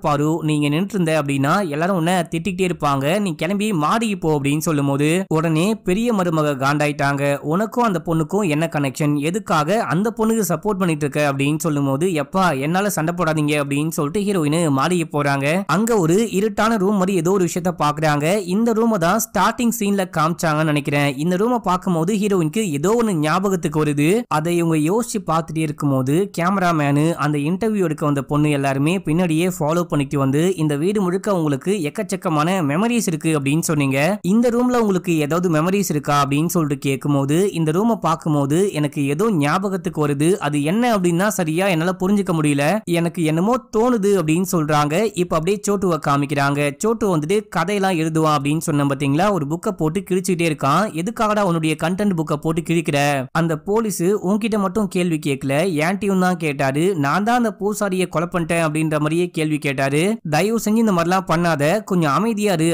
நீங்க நின்று இருந்த அப்படின்னா எல்லாரும் உன்னை திட்டிக்கிட்டே இருப்பாங்க, நீ கிளம்பி மாடிக்கு போ அப்படின்னு சொல்லும் போது, உடனே பெரிய மருமக காண்டாயிட்டாங்க, உனக்கும் அந்த பொண்ணுக்கும் என்ன கனெக்ஷன், எதுக்காக அந்த பொண்ணுக்கு சப்போர்ட் பண்ணிட்டு இருக்க அப்படின்னு சொல்லும் போது, எப்பா என்னால சண்டை போடாதீங்க அப்படின்னு சொல்லிட்டு ஹீரோயின் மாடிக்கு போறாங்க. அங்க ஒரு இருட்டான ரூம் மாதிரி ஏதோ ஒரு விஷயத்த பாக்குறாங்க. இந்த ரூமை தான் ஸ்டார்டிங் சீன்ல காமிச்சாங்கன்னு நினைக்கிறேன். இந்த ரூமை பார்க்கும்போது ஹீரோயினுக்கு ஏதோ ஒன்னு ஞாபகத்துக்கு வருது. அதை இவங்க யோசிச்சு பார்த்துட்டே இருக்கும் போது கேமராமேனு, அந்த இன்டர்வியூ எடுக்க வந்த பொண்ணு எல்லாருமே பின்னாடியே ஃபாலோ பண்ணிட்டு வந்து, இந்த வீடு முழுக்க உங்களுக்கு எக்கச்சக்கமான மெமரிஸ் இருக்கு அப்படின்னு சொன்னீங்க, இந்த ரூம்ல உங்களுக்கு ஏதாவது மெமரிஸ் இருக்கா அப்படின்னு சொல்லிட்டு கேட்கும் போது, இந்த ரூமை பார்க்கும்போது எனக்கு ஏதோ ஞாபகத்துக்கு வருது, அது என்ன அப்படின்னா சரியா என்னால புரிஞ்சுக்க முடியல, எனக்கு என்னமோ தோணுது அப்படின்னு சொல்றாங்க. இப்ப அப்படியே சோட்டுவை காமிக்கிறாங்க. சோட்டு வந்துட்டு கதையெல்லாம் எழுதுவான் அப்படின்னு சொன்ன பாத்தீங்களா, ஒரு புக்கை போட்டு கிழிச்சுட்டே இருக்கான். எதுக்காகடா உன்னுடைய கண்டென்ட் புக்கை போட்டு கிழிக்கிற, அந்த போலீஸ் உன்கிட்ட மட்டும் கேள்வி கேட்கல, ஏன்டியும் தான் கேட்டாரு, நான் தான் அந்த பூசாரியை கொலை பண்ணிட்டேன் அப்படின்ற மாதிரியே கேள்வி கேட்டாரு, தயவு செஞ்சு இந்த மாதிரிலாம் பண்ணாத, கொஞ்சம் அமைதியாரு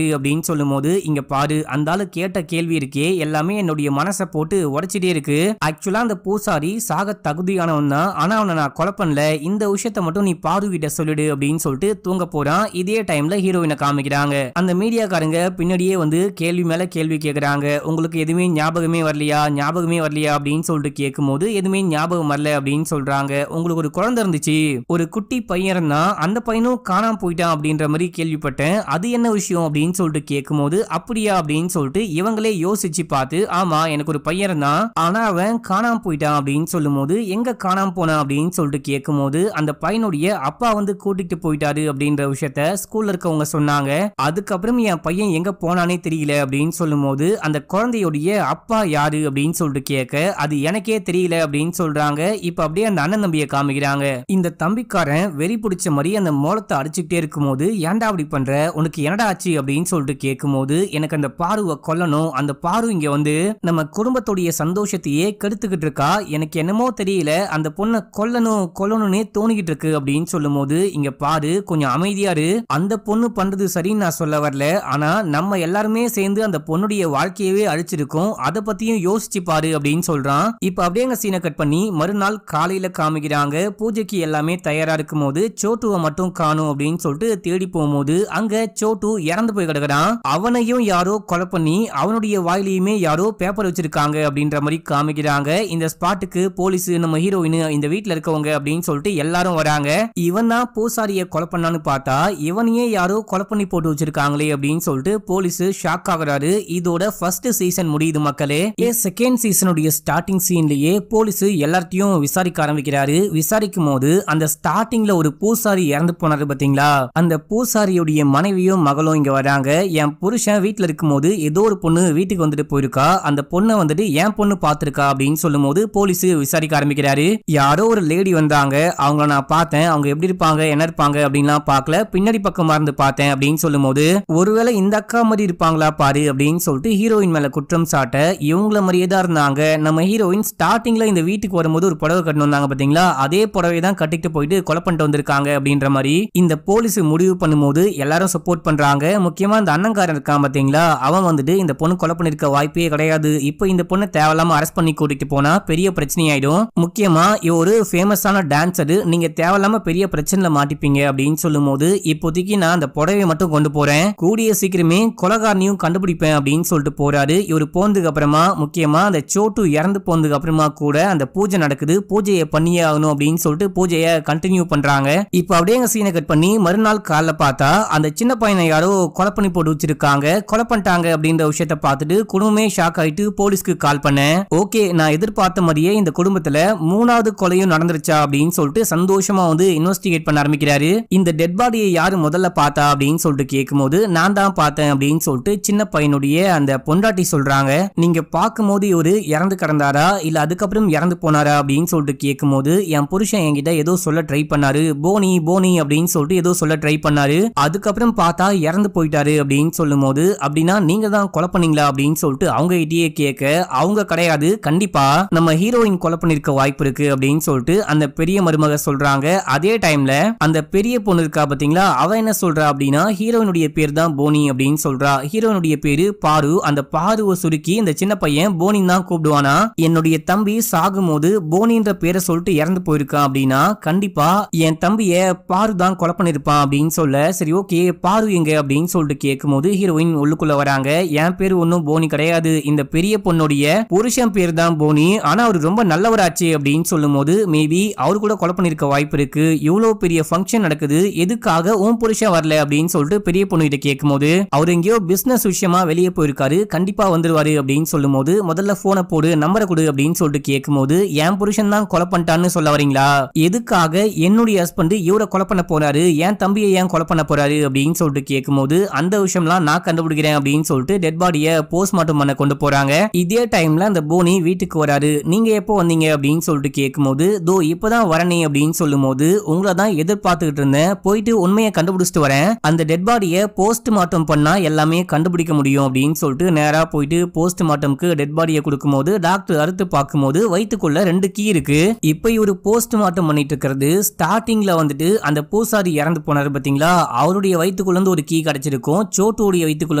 அப்படின்னு சொல்லும் போது, இங்க பாரு அந்த ஆளு கேட்ட கேள்வி இருக்கே எல்லாமே என்னுடைய மனசை போட்டு உடைச்சிட்டே இருக்கு, ஆக்சுவலா அந்த பூசாரி சாக தகுதியானவன் தான், ஆனா அவனை நான் கொலை பண்ணல, இந்த விஷயத்த மட்டும் நீ பாருகிட்ட சொல்லிடு அப்படின்னு சொல்லிட்டு தூங்க போறான். இதே டைம்ல ஹீரோயினை காமிக்கிறாங்க. அந்த மீடியாக்காரங்க பின்னாடியே வந்து கேள்வி மேல கேள்வி கேக்குறாங்க, உங்களுக்கு எதுவுமே ஞாபகமே வரலையா அப்படின்னு சொல்லிட்டு கேட்கும் போது, எதுவுமே ஞாபகம் வரல அப்படின்னு சொல்றாங்க. உங்களுக்கு ஒரு குழந்தை இருந்துச்சு, ஒரு ஒரு குட்டி பையன் இருந்தான், அந்த பையனும் காணாம போயிட்டான் அப்படின்ற மாதிரி கேள்விப்பட்டேன், அது என்ன விஷயம் அப்படின்னு சொல்லிட்டு கேட்கும்போது அப்படியா அப்படின்னு சொல்லிட்டு இவங்களே யோசிச்சு பார்த்து ஆமா எனக்கு ஒரு பையன் இருந்தான், ஆனா அவன் காணாம போயிட்டான் அப்படின்னு சொல்லும்போது எங்க காணாம போனான் அப்படின்னு சொல்லிட்டு கேட்கும்போது அந்த பையனுடைய அப்பா வந்து கூட்டிட்டு போயிட்டாரு அப்படின்ற விஷயத்த ஸ்கூல்ல இருக்கவங்க சொன்னாங்க. அதுக்கப்புறம் என் பையன் எங்க போனானே தெரியல அப்படின்னு சொல்லும்போது அந்த குழந்தையுடைய அப்பா யாரு அப்படின்னு சொல்லிட்டு கேட்க அது எனக்கே தெரியல அப்படின்னு சொல்றாங்க. இப்ப அப்படியே அந்த அண்ணன் தம்பியை காமிக்கிறாங்க. இந்த தம்பிக்காரன் வெறி பிடிச்ச மாதிரி அந்த மோளத்தை அடிச்சுக்கிட்டே இருக்கும்போது ஏன்டா அப்படி பண்ற, உனக்கு என்னடா ஆச்சு அப்படின்னு சொல்லிட்டு கேட்கும்போது எனக்கு அந்த பாருவை கொல்லணும், அந்த பாரு இங்க வந்து நம்ம குடும்பத்துடைய சந்தோஷத்தையே கெடுத்துக்கிட்டு இருக்கா, எனக்கு என்னமோ தெரியல அந்த பொண்ணை கொல்லணும்னே தோணிக்கிட்டு இருக்கு அப்படின்னு சொல்லும்போது இங்க பாரு கொஞ்சம் அமைதியாரு, அந்த பொண்ணு பண்றது சரின்னு நான் சொல்ல வரல, ஆனா நம்ம எல்லாருமே சேர்ந்து அந்த பொண்ணுடைய வாழ்க்கையவே அழிச்சிருக்கோம், அதை பத்தியும் யோசிச்சு பாரு அப்படின்னு சொல்றான். இப்ப அப்படியே சீனை கட் பண்ணி மறுநாள் காலையில காமிக்கிறாங்க. பூஜைக்கு எல்லாமே தயாரா இருக்கும் போது சோட்டுவை மட்டும் காணும் அப்படின்னு சொல்லிட்டு தேடி போகும்போது அங்க சோட்டு இறந்து போய் கிடக்குறான். அவனையும் யாரோ கொலை பண்ணி அவனுடைய வாயிலையுமே யாரோ பேப்பர் வச்சிருக்காங்க அப்படின்ற மாதிரி காமிக்கிறாங்க. இந்த ஸ்பாட்டுக்கு போலீஸ், நம்ம ஹீரோயின், இந்த வீட்டுல இருக்கவங்க அப்படின்னு சொல்லிட்டு எல்லாரும் வராங்க. இவன் தான் பூசாரிய கொலை பண்ணான்னு பார்த்தா இவனையே யாரோ கொலை பண்ணி போட்டு வச்சிருக்காங்களே அப்படின்னு சொல்லிட்டு போலீஸ் ஷாக் ஆகுறாரு. இதோட ஃபர்ஸ்ட் சீசன் முடியுது மக்களே. செகண்ட் சீசனுடைய ஸ்டார்டிங் சீன்லயே போலீஸ் எல்லார்ட்டையும் விசாரிக்க ஆரம்பிக்கிறாரு. விசாரிக்கும் போது அந்த ஸ்டார்டிங்ல ஒரு பூசாரி இறந்து போனாரு பாத்தீங்களா, அந்த பூசாரியுடைய மனைவியும் மகளும் இங்க வராங்க. என் புருஷன் வீட்டுல இருக்கும் போது ஏதோ ஒரு பொண்ணு வீட்டுக்கு வந்துட்டு போயிருக்கா, அந்த பொண்ணை வந்துட்டு என் பொண்ணு பாத்துருக்கா அப்படின்னு சொல்லும் போது போலீஸ் விசாரிக்க ஆரம்பிக்கிறாரு. யாரோ ஒரு லேடி வந்தாங்க, அவங்கள நான் பார்த்தேன், அவங்க எப்படி இருப்பாங்க என்ன இருப்பாங்க அப்படின்லாம் பார்க்கல, பின்னாடி பக்கமா இருந்து பார்த்தேன் அப்படின்னு சொல்லும் போது ஒருவேளை இந்த அக்கா மாதிரி இருப்பாங்களா பாரு அப்படின்னு சொல்லிட்டு ஹீரோயின் மேல குற்றம் சாட்ட இவங்கள மாதிரியே தான் இருந்தாங்க. நம்ம ஹீரோயின் ஸ்டார்டிங்ல இந்த வீட்டுக்கு வரும்போது ஒரு புடவை கட்டணும் வந்தாங்க பாத்தீங்களா, அதே புடவை தான் கட்டிட்டு போயிட்டு கொலை பண்ணிட்டு வந்திருக்காங்க அப்படின்ற மாதிரி இந்த போலீஸ் முடிவு பண்ணும்போது எல்லாரும் சப்போர்ட் பண்றாங்க. முக்கியமா இந்த அண்ணங்காரன் இருக்கான் பாத்தீங்களா, அவன் வந்துட்டு இந்த பொண்ணு கொலை பண்ணிருக்க வாய்ப்பே கிடையாது, இப்போ இந்த பொண்ணை தேவையில்லாம அரெஸ்ட் பண்ணி கூட்டிட்டு போனா பெரிய பிரச்சனை ஆயிடும், முக்கியமா ஒரு ஃபேமஸான டான்சர், நீங்க தேவையில்லாம பெரிய பிரச்சனைல மாட்டிப்பீங்க அப்படின்னு சொல்லும் போது இப்போதைக்கு நான் அந்த புடவையை மட்டும் கொண்டு போறேன், கூடிய சீக்கிரமே கொலைகாரனையும் கண்டுபிடிப்பேன் அப்படின்னு சொல்லிட்டு போறாரு. இவர் போனதுக்கு அப்புறமா முக்கியமா அந்த சோட்டு இறந்து போனதுக்கு அப்புறமா கூட அந்த பூஜை நடக்குது, பூஜையை பண்ணியே ஆகணும் அப்படின்னு சொல்லிட்டு பூஜையை கண்டினியூ பண்றாங்க. இப்ப அப்படியே சீனை கட் பண்ணி மறுநாள் காலைல பார்த்தா அந்த சின்ன பையனை யாரோ கொலை பண்ணி போட்டு வச்சிருக்காங்க, கொலை பண்ணிட்டாங்க அப்படின்ற விஷயத்த பார்த்துட்டு குடும்பமே ஷாக் ஆயிட்டு போலீஸ்க்கு கால் பண்ணேன். ஓகே, நான் எதிர்பார்த்த மாதிரியே இந்த குடும்பத்துல மூணாவது கொலையும் நடந்துருச்சா அப்படின்னு சொல்லிட்டு சந்தோஷமா வந்து இன்வெஸ்டிகேட் பண்ண ஆரம்பிக்கிறாரு. இந்த டெட் பாடியை யாரு முதல்ல பார்த்தா அப்படின்னு சொல்லிட்டு கேட்கும்போது நான் தான் பார்த்தேன் அப்படின்னு சொல்லிட்டு சின்ன பையனுடைய அந்த பொண்டாட்டி சொல்றாங்க. நீங்க பார்க்கும்போது இவரு இறந்து கிடந்தாரா இல்ல அதுக்கப்புறம் இறந்து போனாரா அப்படின்னு சொல்லிட்டு கேட்கும்போது என் புருஷன் என்கிட்ட ஏதோ சொல்ல ட்ரை பண்ணாரு, போனி போனி அப்படின்னு சொல்லிட்டு ஏதோ சொல்ல ட்ரை பண்ணாரு, அதுக்கப்புறம் பார்த்தா இறந்து போயிட்டாரு அப்படின்னு சொல்லும் போது அப்படின்னா நீங்க தான் கொலை பண்ணீங்களா அப்படின்னு சொல்லிட்டு அவங்க கிட்டயே கேட்க அவங்க கிடையாது, கண்டிப்பா நம்ம ஹீரோயின் கொலை பண்ணிருக்க வாய்ப்பு இருக்கு அப்படின்னு சொல்லிட்டு அந்த பெரிய மருமக சொல்றாங்க. அதே டைம்ல அந்த பெரிய பொண்ணு இருக்கா பாத்தீங்களா, அவ என்ன சொல்றா அப்படின்னா ஹீரோயினுடைய பேர் தான் போனி அப்படின்னு சொல்றா. ஹீரோயினுடைய பேரு பாரு, அந்த பாருவை சுருக்கி இந்த சின்ன பையன் போனி தான் கூப்பிடுவானா, என்னுடைய தம்பி சாகும்போது போனின்ற பேரை சொல்லிட்டு இறந்து போயிருக்கான் அப்படின்னா கண்டிப்பா என் தம்பிய பாரு தான் கொலை பண்ணிருப்பான் அப்படின்னு சொல்ல, சரி ஓகே பாரு எங்க அப்படின்னு சொல்லிட்டு கேட்கும்போது ஹீரோயின் உள்ளுக்குள்ள வராங்க. என் பேரு ஒன்னும் போனி கிடையாது, இந்த பெரிய பொண்ணுடைய புருஷன் பேர் தான் போனி, ஆனா அவரு ரொம்ப நல்லவராச்சு அப்படின்னு சொல்லும் போது மேபி அவரு கூட கொலை பண்ணிருக்க வாய்ப்பு இருக்கு, இவ்வளவு பெரிய ஃபங்க்ஷன் நடக்குது எதுக்காக உன் புருஷன் வரல அப்படின்னு சொல்லிட்டு பெரிய பொண்ணு கிட்ட கேட்கும்போது அவர் எங்கேயோ பிசினஸ் விஷயமா வெளியே போயிருக்காரு, கண்டிப்பா வந்துருவாரு அப்படின்னு சொல்லும் போது முதல்ல போனை போடு நம்பரை கொடு அப்படின்னு சொல்லிட்டு கேட்கும்போது என் புருஷன் தான் கொலை பண்ணிட்டான்னு சொல்ல வரீங்களா, எதுக்காக என்னுடைய ஹஸ்பண்ட் இவரை கொலை பண்ண போறாரு, என் தம்பியை ஏன் கொலை பண்ண போறாரு அப்படின்னு சொல்லிட்டு கேட்கும்போது அந்த விஷயம்லாம் நான் கண்டுபிடிக்கிறேன் அப்படின்னு சொல்லிட்டு டெட் பாடியை போஸ்ட்மார்ட்டம் பண்ண கொண்டு போறாங்க. இதே டைம்ல அந்த போனி வீட்டுக்கு வராரு. நீங்க எப்போ வந்தீங்க அப்படின்னு சொல்லிட்டு கேட்கும்போது தோ இப்பதான் வரனே அப்படின்னு சொல்லும் போது உங்களை தான் எதிர்பார்த்துக்கிட்டு இருந்தேன், போயிட்டு உண்மையை கண்டுபிடிச்சிட்டு வரேன், அந்த டெட் பாடியை போஸ்ட்மார்ட்டம் பண்ணா எல்லாமே கண்டுபிடிக்க முடியும் அப்படின்னு சொல்லிட்டு நேரா போயிட்டு போஸ்ட்மார்ட்டம்க்கு டெட் பாடியை கொடுக்கும்போது டாக்டர் அறுத்து பார்க்கும்போது வயிற்றுக்குள்ள 2 கீ இருக்கு. இப்ப இவரு போஸ்ட்மார்ட்டம் பண்ணிட்டு இருக்கிறது ஸ்டார்டிங்ல வந்துட்டு அந்த பூசாரி இறந்து போனாரு பாத்தீங்களா, அவருடைய வயிற்றுக்குள்ள இருந்து ஒரு கீ கிடைச்சிருக்கும், சோட்டுடைய வயிற்றுக்குள்ள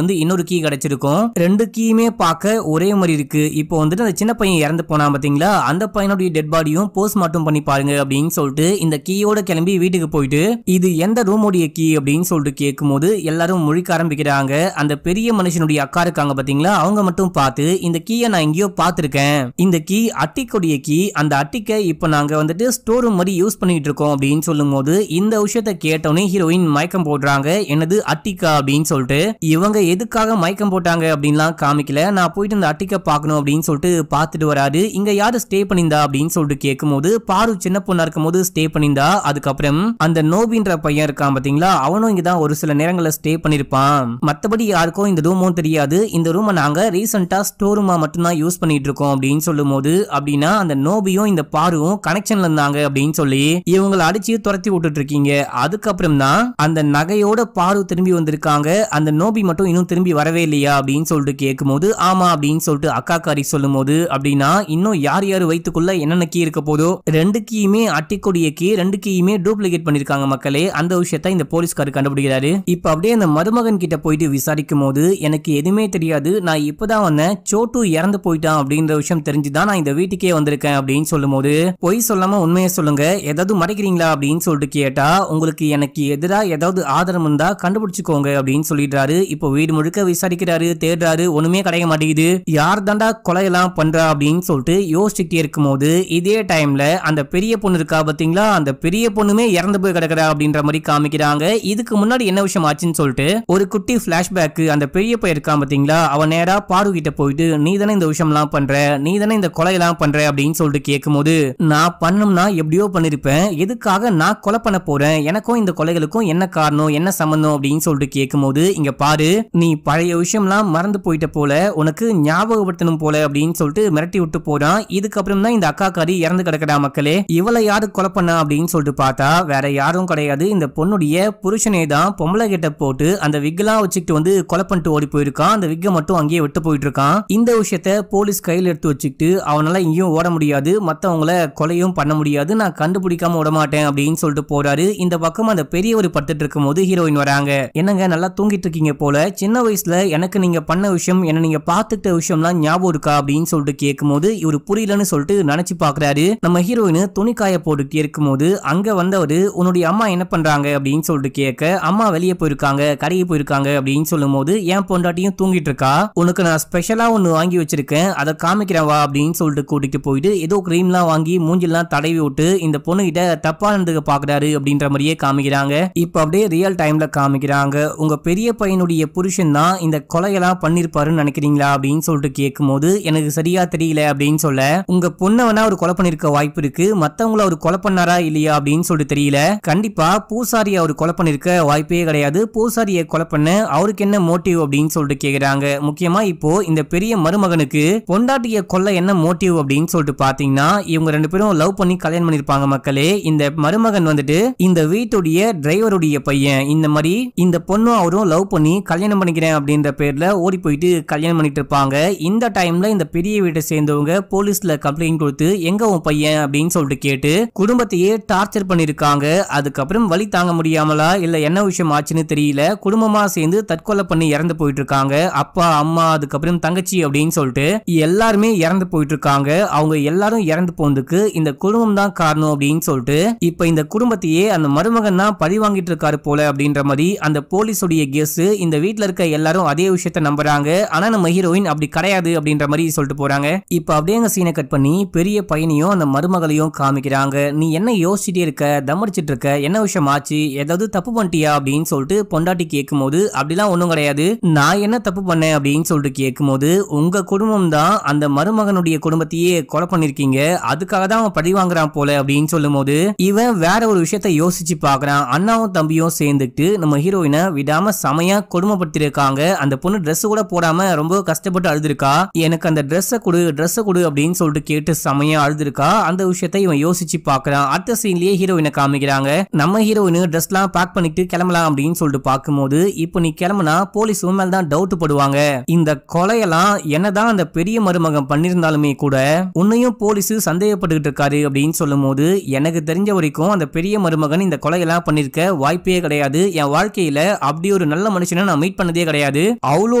இருந்து இன்னொரு கீ கிடைச்சிருக்கும், 2 கீயுமே பார்க்க ஒரே மாதிரி இருக்கு. இப்போ வந்துட்டு அந்த சின்ன பையன் இறந்து போனா பாத்தீங்களா, அந்த பையனுடைய டெட் பாடியும் போஸ்ட்மார்ட்டம் பண்ணி பாருங்க அப்படின்னு சொல்லிட்டு இந்த கீயோட கிளம்பி வீட்டுக்கு போயிட்டு இது எந்த ரூமோடைய கீ அப்படின்னு சொல்லிட்டு கேட்கும்போது எல்லாரும் முழிக்க ஆரம்பிக்கிறாங்க. அந்த பெரிய மனுஷனுடைய அக்கா இருக்காங்க பாத்தீங்களா, அவங்க மட்டும் பார்த்து இந்த கீயை நான் எங்கேயோ பார்த்திருக்கேன், இந்த கீ அட்டிக்குடைய கீ, அந்த அட்டிக்கை இப்ப நாங்க வந்துட்டு ஸ்டோர் ரூம் மாதிரி யூஸ் பண்ணிட்டு இருக்கோம் அப்படின்னு சொல்லும் போது இந்த விஷயத்த கேட்டோன்னே ஹீரோயின் மயக்கம் போடுறாங்க. என்னது அட்டிகா அப்படின்னு சொல்லிட்டு. இவங்க எதுக்காக மயக்கம் போட்டாங்க அப்படின்லாம் காமிக்கல. நான் போயிட்டு இந்த அட்டிகா பார்க்கணும் அப்படின்னு சொல்லிட்டு பார்த்துட்டு வராரு. இங்க யாரு ஸ்டே பண்ணிந்தா அப்படின்னு சொல்லிட்டு கேட்கும்போது பாரு சின்ன பொண்ணா இருக்கும் போது ஸ்டே பண்ணிந்தா. அதுக்கப்புறம் அந்த நோபின்ற பையன் இருக்கான் பாத்தீங்களா, அவனும் இங்கதான் ஒரு சில நேரங்களில் ஸ்டே பண்ணிருப்பான். மத்தபடி யாருக்கும் இந்த ரூமும் தெரியாது. இந்த ரூமை நாங்க ரீசெண்டா ஸ்டோர் ரூமா மட்டும்தான் யூஸ் பண்ணிட்டு இருக்கோம் அப்படின்னு சொல்லும் போது, அப்படின்னா அந்த நோபியும் இந்த பாருவும் கனெக்ஷன்ல இருந்தாங்க அப்படின்னு சொல்லி இவங்களை அடிச்சு துரத்தி விட்டுட்டு இருக்கீங்க. அதுக்கப்புறம் தான் அந்த நகையோட பாரு திரும்பி வந்திருக்காங்க. அந்த நோபி மட்டும் இன்னும் திரும்பி வரவே இல்லையா அப்படின்னு சொல்லிட்டு கேட்கும்போது ஆமா அப்படின்னு சொல்லிட்டு அக்காக்காரி சொல்லும் போது, அப்படின்னா இன்னும் யார் யார் வயிற்றுக்குள்ள என்னென்ன கீ இருக்க போதோ, 2 கீயுமே அட்டிக்கொடிய கீ, 2 கீயுமே டூப்ளிகேட் பண்ணிருக்காங்க மக்களே. அந்த விஷயத்த இந்த போலீஸ்காரர் கண்டுபிடிக்கிறாரு. இப்ப அப்படியே அந்த மருமகன் கிட்ட போயிட்டு விசாரிக்கும் போது எனக்கு எதுவுமே தெரியாது, நான் இப்பதான் வந்தேன், சோட்டு இறந்து போயிட்டான் அப்படின்ற விஷயம் தெரிஞ்சுதான் நான் இந்த வீட்டுக்கே வந்திருக்கேன் அப்படின்னு சொல்லும் போது, பொய் சொல்லாம உண்மையை சொல்லுங்க, ஏதாவது மறைக்கிறீங்களா அப்படின்னு சொல்லிட்டு கேட்டா, உங்களுக்கு எனக்கு எதிராக ஏதாவது ஆதாரம் இருந்தா கண்டுபிடிச்சுக்கோங்க அப்படின்னு சொல்லிடுறாரு. இப்போ வீடு முழுக்க விசாரிக்கிறாரு, தேடுறாரு, ஒண்ணுமே கிடைக்க மாட்டேங்குது. யார் தாண்டா கொலையெல்லாம் பண்றா அப்படின்னு சொல்லிட்டு யோசிச்சுட்டே இருக்கும் போது இதே டைம்ல அந்த பெரிய பொண்ணு இருக்கா பாத்தீங்களா, அந்த பெரிய பொண்ணுமே இறந்து போய் கிடக்குறா அப்படின்ற மாதிரி காமிக்கிறாங்க. இதுக்கு முன்னாடி என்ன விஷயம் ஆச்சுன்னு சொல்லிட்டு ஒரு குட்டி பிளாஷ்பேக். அந்த பெரிய பையன் இருக்கான் பாத்தீங்களா, அவன் நேரா பாரு கிட்ட போயிட்டு நீ தானே இந்த விஷயம் எல்லாம் பண்ற, நீ தானே இந்த கொலை எல்லாம் பண்ற அப்படின்னு சொல்லிட்டு கேட்கும்போது, நான் பண்ணணும்னா எப்படியோ பண்ணிருப்பேன், எதுக்காக நான் கொலை பண்ண போறேன், எனக்கும் இந்த கொலைகளுக்கும் என்ன காரணம், என்ன சம்பந்தம் அப்படின்னு சொல்லிட்டு கேட்கும்போது, இங்க பாரு நீ பழைய விஷயம்லாம் மறந்து போயிட்ட போல, உனக்கு ஞாபகப்படுத்தணும் போல அப்படின்னு சொல்லிட்டு மிரட்டி விட்டு போறான். இதுக்கப்புறம் தான் இந்த அக்காக்காரி இறந்து கிடக்குறா மக்களே. இவளை யாரு கொலை பண்ணா அப்படின்னு சொல்லிட்டு பார்த்தா வேற யாரும் கிடையாது, இந்த பொண்ணுடைய புருஷனே தான். பொம்பளை கிட்ட போட்டு அந்த விக்லாம் வச்சுக்கிட்டு வந்து கொலை பண்ணிட்டு ஓடி போயிருக்கான். அந்த விக்க மட்டும் அங்கேயே விட்டு போயிட்டு இருக்கான். இந்த விஷயத்த போலீஸ் கையில் எடுத்து வச்சுக்கிட்டு அவனால இங்கேயும் ஓட முடியாது, மத்தவங்களை கொலையும் பண்ண முடியாது, நான் கண்டுபிடிக்காம விட மாட்டேன் அப்படின்னு சொல்லிட்டு போறாரு. இந்த பக்கம் அந்த பெரியவர் படுத்துட்டு இருக்கும் போது ஹீரோயின் வராங்க. என்னங்க நல்லா தூங்கிட்டு இருக்கீங்க போல, சின்ன வயசுல எனக்கு நீங்க பண்ண விஷயம், என்ன நீங்க பாத்துக்கிட்ட விஷயம்லாம் ஞாபகம் இருக்கா அப்படின்னு சொல்லிட்டு கேட்கும்போது இவரு புரியலன்னு சொல்லிட்டு நினைச்சு பாக்குறாரு. நம்ம ஹீரோயின் துணிக்காய போட்டுட்டே இருக்கும்போது அங்க வந்தவரு உன்னுடைய அம்மா என்ன பண்றாங்க அப்படின்னு சொல்லிட்டு கேட்க, அம்மா வெளியே போயிருக்காங்க, கடைக்கு போயிருக்காங்க அப்படின்னு சொல்லும் போது, என் பொண்டாட்டியும் தூங்கிட்டு இருக்கா, உனக்கு நான் ஸ்பெஷலா ஒன்னு வாங்கி வச்சிருக்கேன், அதை காமிக்கிறேன் வா அப்படின்னு சொல்லிட்டு கூட்டிட்டு போயிட்டு ஏதோ கிரீம்லாம் வாங்கி மூஞ்சிலாம் தடவி விட்டு இந்த பொண்ணு கிட்ட தப்பா நடந்துக்க பாக்குறாரு அப்படின்ற மாதிரியே காமிக்கிறாங்க. இப்ப அப்படியே ரியல் டைம்ல காமிக்கிறாங்க. உங்க பெரிய பையனுடைய புருஷன் தான் இந்த கொலையெல்லாம் பண்ணிருப்பாருன்னு நினைக்கிறீங்களா அப்படின்னு சொல்லிட்டு கேட்கும்போது, எனக்கு சரியா தெரியல அப்படின்னு சொல்ல, உங்க பொண்ணை வேணா ஒரு கொலை பண்ணிருக்க வாய்ப்பு இருக்கு, மத்தவங்கள அவர் கொலை பண்ணாரா இல்லையா அப்படின்னு சொல்லிட்டு தெரியல. கண்டிப்பா பூசாரி அவர் கொலை பண்ணிருக்க வாய்ப்பே கிடையாது. பூசாரியை கொலை பண்ண அவருக்கு என்ன மோட்டிவ் அப்படின்னு சொல்லிட்டு கேக்குறாங்க. முக்கியமா இப்போ இந்த பெரிய மருமகனுக்கு பொண்டாட்டிய கொல்ல என்ன மோட்டிவ் அப்படின்னு சொல்லிட்டு பாத்தீங்கன்னா, இவங்க 2 பேரும் லவ் பண்ணி கல்யாணம் பண்ணிருப்பாங்க மக்களே. இந்த மருமகன் வந்துட்டு இந்த வீட்டுடைய டிரைவருடைய பையன். இந்த மாதிரி இந்த பொண்ணும் அவரும் லவ் பண்ணி கல்யாணம் பண்ணிக்கிறேன் அப்படின்ற பேர்ல ஓடி போயிட்டு கல்யாணம் பண்ணிட்டு இருப்பாங்க. இந்த டைம்ல இந்த பெரிய வீட்டை சேர்ந்தவங்க போலீஸ்ல கம்ப்ளைண்ட் கொடுத்து எங்க உன் பையன் அப்படின்னு சொல்லிட்டு கேட்டு குடும்பத்தையே டார்ச்சர் பண்ணிருக்காங்க. அதுக்கப்புறம் வலி தாங்க முடியாமலா இல்ல என்ன விஷயம் ஆச்சுன்னு தெரியல, குடும்பமா சேர்ந்து தற்கொலை பண்ணி இறந்து போயிட்டு இருக்காங்க. அப்பா, அம்மா, அதுக்கப்புறம் தங்கச்சி அப்படின்னு சொல்லிட்டு எல்லாருமே இறந்து போயிட்டு இருக்காங்க. அவங்க எல்லாரும் இறந்து போனதுக்கு இந்த குடும்பம் தான் காரணம் அப்படின்னு சொல்லிட்டு இப்ப இந்த குடும்பத்தையே அந்த மருமகன் தான் பழி வாங்கிட்டு இருக்காரு போல அப்படின்ற மாதிரி அந்த போலீஸோடைய கெஸ். இந்த வீட்டுல இருக்க எல்லாரும் அதே விஷயத்த நம்புறாங்க. ஆனா நம்ம ஹீரோயின் அப்படி கிடையாது அப்படின்ற மாதிரி சொல்லிட்டு போறாங்க. இப்ப அப்படியே அந்த சீனை கட் பண்ணி பெரிய பையனையும் அந்த மருமகளையும் காமிக்கிறாங்க. நீ என்ன யோசிச்சுட்டே இருக்க, தம்மடிச்சிட்டு இருக்க, என்ன விஷயம் ஆச்சு, ஏதாவது தப்பு பண்ணிட்டியா அப்படின்னு சொல்லிட்டு பொண்டாட்டி கேட்கும்போது, அப்படிலாம் ஒண்ணும் கிடையாது, நான் என்ன தப்பு பண்ணேன் அப்படின்னு சொல்லிட்டு கேட்கும்போது, உங்க குடும்பம் தான் அந்த மருமகனுடைய குடும்பத்தையே கொலை பண்ணிருக்கீங்க, அதுக்காக தான் அவன் பழி வாங்குறான் போல அப்படின்னு சொல்லும் போது இவன் வேற ஒரு விஷயத்த யோசிச்சு பாக்குறான். அண்ணாவும் தம்பியும் சேர்ந்துட்டு நம்ம ஹீரோயினை விடாம செமையா கொடுமைப்படுத்திருக்காங்க. அந்த பொண்ணு ட்ரெஸ் கூட போடாம ரொம்ப கஷ்டப்பட்டு அழுதுருக்கா. எனக்கு அந்த ட்ரெஸ்ஸை கொடு அப்படின்னு சொல்லிட்டு கேட்டு செமையா அழுதுருக்கா. அந்த விஷயத்த இவன் யோசிச்சு பாக்குறான். அடுத்த சீன்லயே ஹீரோயினை காமிக்கிறாங்க. நம்ம ஹீரோயின் ட்ரெஸ் எல்லாம் பேக் பண்ணிட்டு கிளம்பலாம் அப்படின்னு சொல்லிட்டு பார்க்கும்போது, இப்போ நீ கிளம்புனா போலீஸ் மேல தான் டவுட் படுவாங்க, இந்த கொலையெல்லாம் என்னதான் அந்த பெரிய மருமகன் பண்ணிருந்தாலுமே கூட உன்னையும் போலீஸ் சந்தேகப்பட்டுக்கிட்டு இருக்காரு அப்படின்னு சொல்லும் போது, எனக்கு தெரிஞ்ச வரைக்கும் அந்த பெரிய மருமகன் இந்த கொலையெல்லாம் பண்ணிருக்க வாய்ப்பே கிடையாது, என் வாழ்க்கையில அப்படி ஒரு நல்ல மனுஷனை நான் மீட் பண்ணதே கிடையாது, அவ்வளோ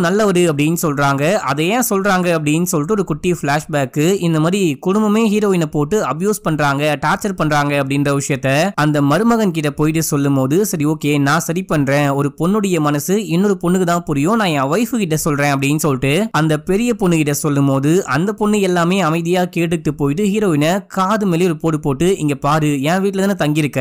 நல்லவரு அப்படின்னு சொல்றாங்க. அதை ஏன் சொல்றாங்க அப்படின்னு சொல்லிட்டு ஒரு குட்டி பிளாஷ்பேக். இந்த மாதிரி குடும்பமே ஹீரோயினை போட்டு அபியூஸ் பண்றாங்க, டார்ச்சர் பண்றாங்க அப்படின்ற விஷயத்த அந்த மருமகன் கிட்ட போயிட்டு சொல்லும் போது, சரி ஓகே நான் சரி பண்றேன், ஒரு பொண்ணுடைய மனசு இன்னொரு பொண்ணுக்கு தான் புரியும், நான் என் வைஃப் கிட்ட சொல்றேன் அப்படின்னு சொல்லிட்டு அந்த பெரிய பொண்ணு கிட்ட சொல்லும் போது அந்த பொண்ணு எல்லாமே அமைதியா கேட்டுட்டு போயிட்டு ஹீரோயினை காது மேலே ஒரு போடு போட்டு, இங்க பாரு என் வீட்டுல தானே தங்கியிருக்க,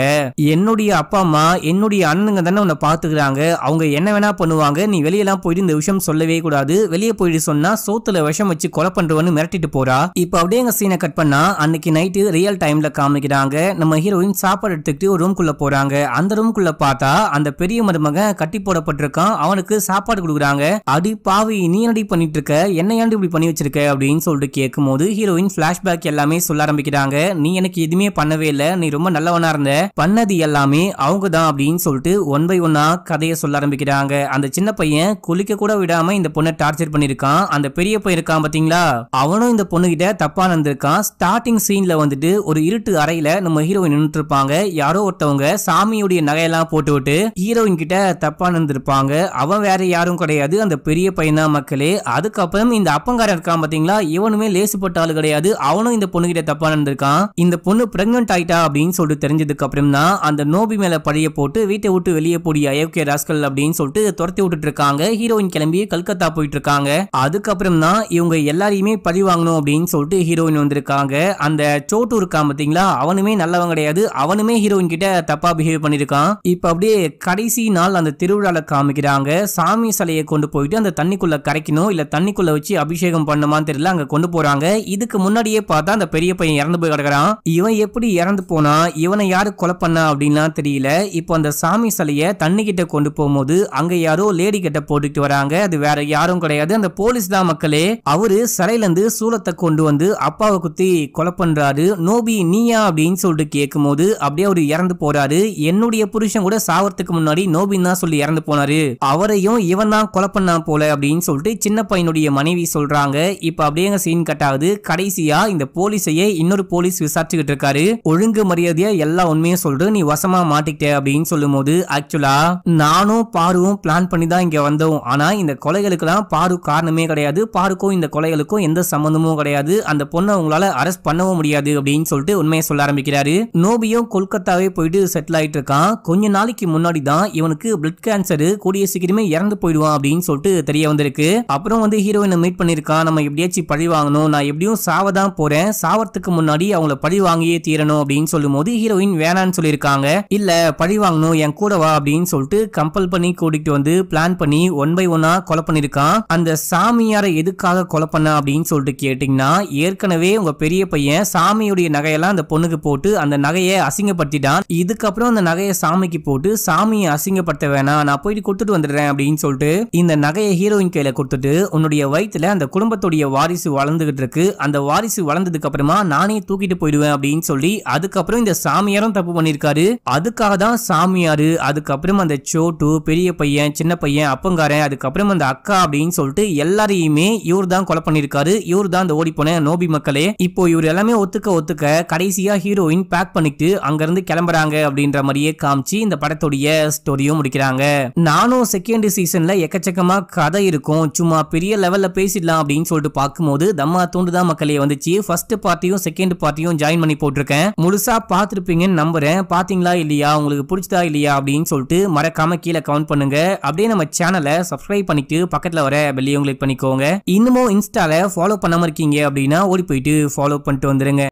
என்னுடைய அப்பா அம்மா என்னுடைய அண்ணனுங்க தானே உன்னை பாத்துக்கிறாங்க, அவங்க என்ன வேணா பண்ணுவாங்க, நீ வெளியெல்லாம் போயிட்டு இந்த விஷயம் சொல்லவே கூடாது, வெளியே போயிட்டு சொன்னா சோத்துல விஷம் வச்சு கொலை பண்றவன்னு மிரட்டிட்டு போறா. இப்ப அப்படியே எங்க சீனை கட் பண்ணா அன்னைக்கு நைட்டு ரியல் டைம்ல காமிக்கிறாங்க. நம்ம ஹீரோயின் சாப்பாடு எடுத்துக்கிட்டு ஒரு ரூம்குள்ள போறாங்க. அந்த ரூம்குள்ள பார்த்தா அந்த பெரிய மருமகன் கட்டி போடப்பட்டிருக்கான். அவனுக்கு சாப்பாடு கொடுக்குறாங்க. அடி பாவி, நீ என்னடி பண்ணிட்டு இருக்க, என்ன ஏன்டி இப்படி பண்ணி வச்சிருக்க அப்படின்னு சொல்லிட்டு கேட்கும் போது ஹீரோயின் பிளாஷ்பேக் எல்லாமே சொல்ல ஆரம்பிக்கிறாங்க. நீ எனக்கு எதுவுமே பண்ணவே இல்லை, நீ ரொம்ப நல்லவனா இருந்த, பண்ணது எல்லாமே அவங்க தான் அப்படின்னு சொல்லிட்டு ஒன் பை ஒன்னா கதையை சொல்ல ஆரம்பிக்கிறாங்க. அந்த சின்ன பையன் குளிக்க கூட விடாம இந்த பொண்ணை டார்ச்சர் பண்ணிருக்கான். அந்த பெரிய பையன் இருக்கான் பாத்தீங்களா, அவனும் இந்த பொண்ணு கிட்ட தப்பா நடந்திருக்கான். ஸ்டார்டிங் சீன்ல வந்துட்டு ஒரு இருட்டு அறையில நம்ம ஹீரோயின் நின்னுட்டு இருப்பாங்க. யாரோ ஒருத்தவங்க சாமியுடைய நகையெல்லாம் போட்டு விட்டு ஹீரோயின் கிட்ட தப்பா நடந்திருப்பாங்க. அவன் வேற யாரும் கிடையாது, அந்த பெரிய பையன் தான் மக்களே. அதுக்கப்புறம் இந்த அப்பங்காரன் இருக்கான் பாத்தீங்களா, இவனுமே லேசுப்பட்ட ஆளு கிடையாது, அவனும் இந்த பொண்ணு கிட்ட தப்பா நடந்திருக்கான். இந்த பொண்ணு பிரெக்னன்ட் ஆயிட்டா அப்படின்னு சொல்லிட்டு தெரிஞ்சதுக்கு அப்புறம் தான் அந்த நோபி மேல பழிய போட்டு வீட்டை விட்டு வெளியே போடி அயோக்கிய ராஸ்கல் அப்படின்னு சொல்லிட்டு துரத்தி விட்டுட்டு இருக்காங்க. ஹீரோயின் கிளம்பி கல்கத்தா போயிட்டு இருக்காங்க. அதுக்கப்புறம் தான் இவங்க எல்லாரையுமே பழி வாங்கணும் அப்படின்னு சொல்லிட்டு ஹீரோயின் வந்திருக்காங்க. அந்த சோட்டு இருக்கான் பாத்தீங்களா, அவனுமே நல்லவன் கிடையாது, அவனுமே ஹீரோயின் கிட்ட தப்பா பிஹேவ் பண்ணிருக்கான். இப்ப அப்படியே கடைசி நாள் அந்த திருவிழால காமிக்கிறாங்க. சாமி சிலையை கொண்டு போயிட்டு அந்த தண்ணிக்குள்ள கரைக்கணும், இல்ல தண்ணிக்குள்ள வச்சு அபிஷேகம் பண்ணுமான்னு தெரியல, அங்க கொண்டு போறாங்க. இதுக்கு முன்னாடியே பார்த்தா அந்த பெரிய பையன் இறந்து போய் கிடக்குறான். இவன் எப்படி இறந்து போனா, இவனை யாரு கொலை பண்ணா அப்படின்லாம் தெரியல. இப்போ அந்த சாமி சிலையை தண்ணி கிட்ட கொண்டு போகும்போது அங்க யாரோ லேடி கிட்ட போட்டுட்டு வராங்க. அது வேற யாரும் கிடையாது, அந்த போலீஸ் தான் மக்களே. அவரு சிலையில இருந்து சூலத்தை கொண்டு வந்து அப்பாவை குத்தி கொலை பண்றாரு. நோபி நீயா அப்படின்னு சொல்லிட்டு கேட்கும் போது அப்படியே அவரு இறந்து போறாரு. என்னுடைய புருஷன் கூட சாவறதுக்கு முன்னாடி நோபின் தான் சொல்லி இறந்து போனாரு, அவரையும் இவன் தான் கொலை பண்ணா போல அப்படின்னு சொல்லிட்டு சின்ன பையனுடைய மனைவி சொல்றாங்க. இப்ப அப்படியே சீன் கட் ஆகுது. கடைசியா இந்த போலீஸையே இன்னொரு போலீஸ் விசாரிச்சுக்கிட்டு இருக்காரு. ஒழுங்கு மரியாதையா எல்லா உண்மையும் சொல்ற, நீ வசமா மாட்டிக்கிட்ட அப்படின்னு சொல்லும் போது ஆக்சுவலா நானும் பாருவும் பிளான் பண்ணி தான் இங்க வந்தோம். ஆனா இந்த கொலைகளுக்கெல்லாம் பாரு காரணமே கிடையாது, பாருக்கும் இந்த கொலைகளுக்கும் எந்த சம்பந்தமும் கிடையாது, அந்த பொண்ணை உங்களால அரெஸ்ட் பண்ணவும் முடியாது அப்படின்னு சொல்லிட்டு உண்மையை சொல்ல ஆரம்பிக்கிறாரு. நோபியும் கொல்கத்தாவே போயிட்டு செட்டில் ஆயிட்டு இருக்கான். கொஞ்ச நாளைக்கு முன்னாடி தான் இவனுக்கு பிளட் கேன்சர், கூடிய சீக்கிரமே இறந்து போயிடுவான் அப்படின்னு சொல்லிட்டு தெரிய வந்திருக்கு. அப்புறம் வந்து ஹீரோயினை மீட் பண்ணிருக்கான். நம்ம எப்படியாச்சும் பழி வாங்கணும், நான் எப்படியும் சாவதான் போறேன், சாவறதுக்கு முன்னாடி அவங்கள பழி வாங்கியே தீரணும் அப்படின்னு சொல்லும் போது ஹீரோயின் வேணான்னு சொல்லியிருக்காங்க. இல்ல பழி வாங்கணும், என் கூட வா அப்படின்னு சொல்லிட்டு கம்பல் பண்ணி கூட்டிட்டு வந்து பிளான் பண்ணி ஒன் பை ஒன்னா கொலை பண்ணிருக்கான். அந்த சாமியாரை எதுக்காக கொலை பண்ண அப்படின்னு சொல்லிட்டு கேட்டீங்கன்னா, ஏற்கனவே உங்க பெரிய பையன் சாமியுடைய நகையெல்லாம் அந்த பொண்ணுக்கு போட்டு அந்த நகையை அசிங்கப்படுத்திட்டான். இதுக்கப்புறம் அந்த நகையை சாமிக்கு போட்டு சாமியை அசிங்கப்படுத்த வேணாம், நான் போயிட்டு கொடுத்துட்டு வந்துடுறேன் அப்படின்னு சொல்லிட்டு இந்த நகையை ஹீரோயின் கையில கொடுத்துட்டு, உன்னுடைய வயிற்றுல அந்த குடும்பத்துடைய வாரிசு வளர்ந்துகிட்டு இருக்கு, அந்த வாரிசு வளர்ந்ததுக்கு அப்புறமா நானே தூக்கிட்டு போயிடுவேன் அப்படின்னு சொல்லி அதுக்கப்புறம் இந்த சாமியாரும் தப்பு பண்ணிருக்காரு. அதுக்காக தான் சாமியாரு, அதுக்கப்புறம் அந்த சோட்டு, பெரிய பையன், சின்ன பையன், அப்பங்காரன், அதுக்கப்புறம் அந்த அக்கா அப்படின்னு சொல்லிட்டு எல்லாரையுமே இவர் தான் கொலை பண்ணிருக்காரு. இவர் தான் அந்த ஓடி போன நோபி மக்களே. இப்போ இவர் எல்லாமே ஒத்துக்க கடைசியா ஹீரோயின் பேக் பண்ணிட்டு அங்க இருந்து கிளம்புறாங்க அப்படின்ற மாதிரியே காமிச்சு இந்த படத்துடைய ஸ்டோரியும் முடிக்கிறாங்க. நானும் செகண்ட் சீசன்ல எக்கச்சக்கமா கதை இருக்கும், சும்மா பெரிய லெவல்ல பேசிடலாம் அப்படின்னு சொல்லிட்டு பார்க்கும்போது தம்மா தூண்டுதான் மக்களே வந்துச்சு. ஃபர்ஸ்ட் பார்ட்டியும் செகண்ட் பார்ட்டியும் ஜாயின் பண்ணி போட்டிருக்கேன். முழுசா பார்த்திருப்பீங்கன்னு நம்புறேன். பாத்தீங்களா இல்லையா, உங்களுக்கு பிடிச்சதா இல்லையா அப்படின்னு சொல்லிட்டு மறக்காம கீழே கமெண்ட் பண்ணுங்க. அப்படியே நம்ம சேனலை சப்ஸ்கிரைப் பண்ணிட்டு பக்கத்துல வர பெல்லையும் கிளிக் பண்ணிக்கோங்க. இன்னமும் இன்ஸ்டால ஃபாலோ பண்ணாம இருக்கீங்க அப்படின்னா ஓடி போயிட்டு ஃபாலோ பண்ணிட்டு வந்துருங்க.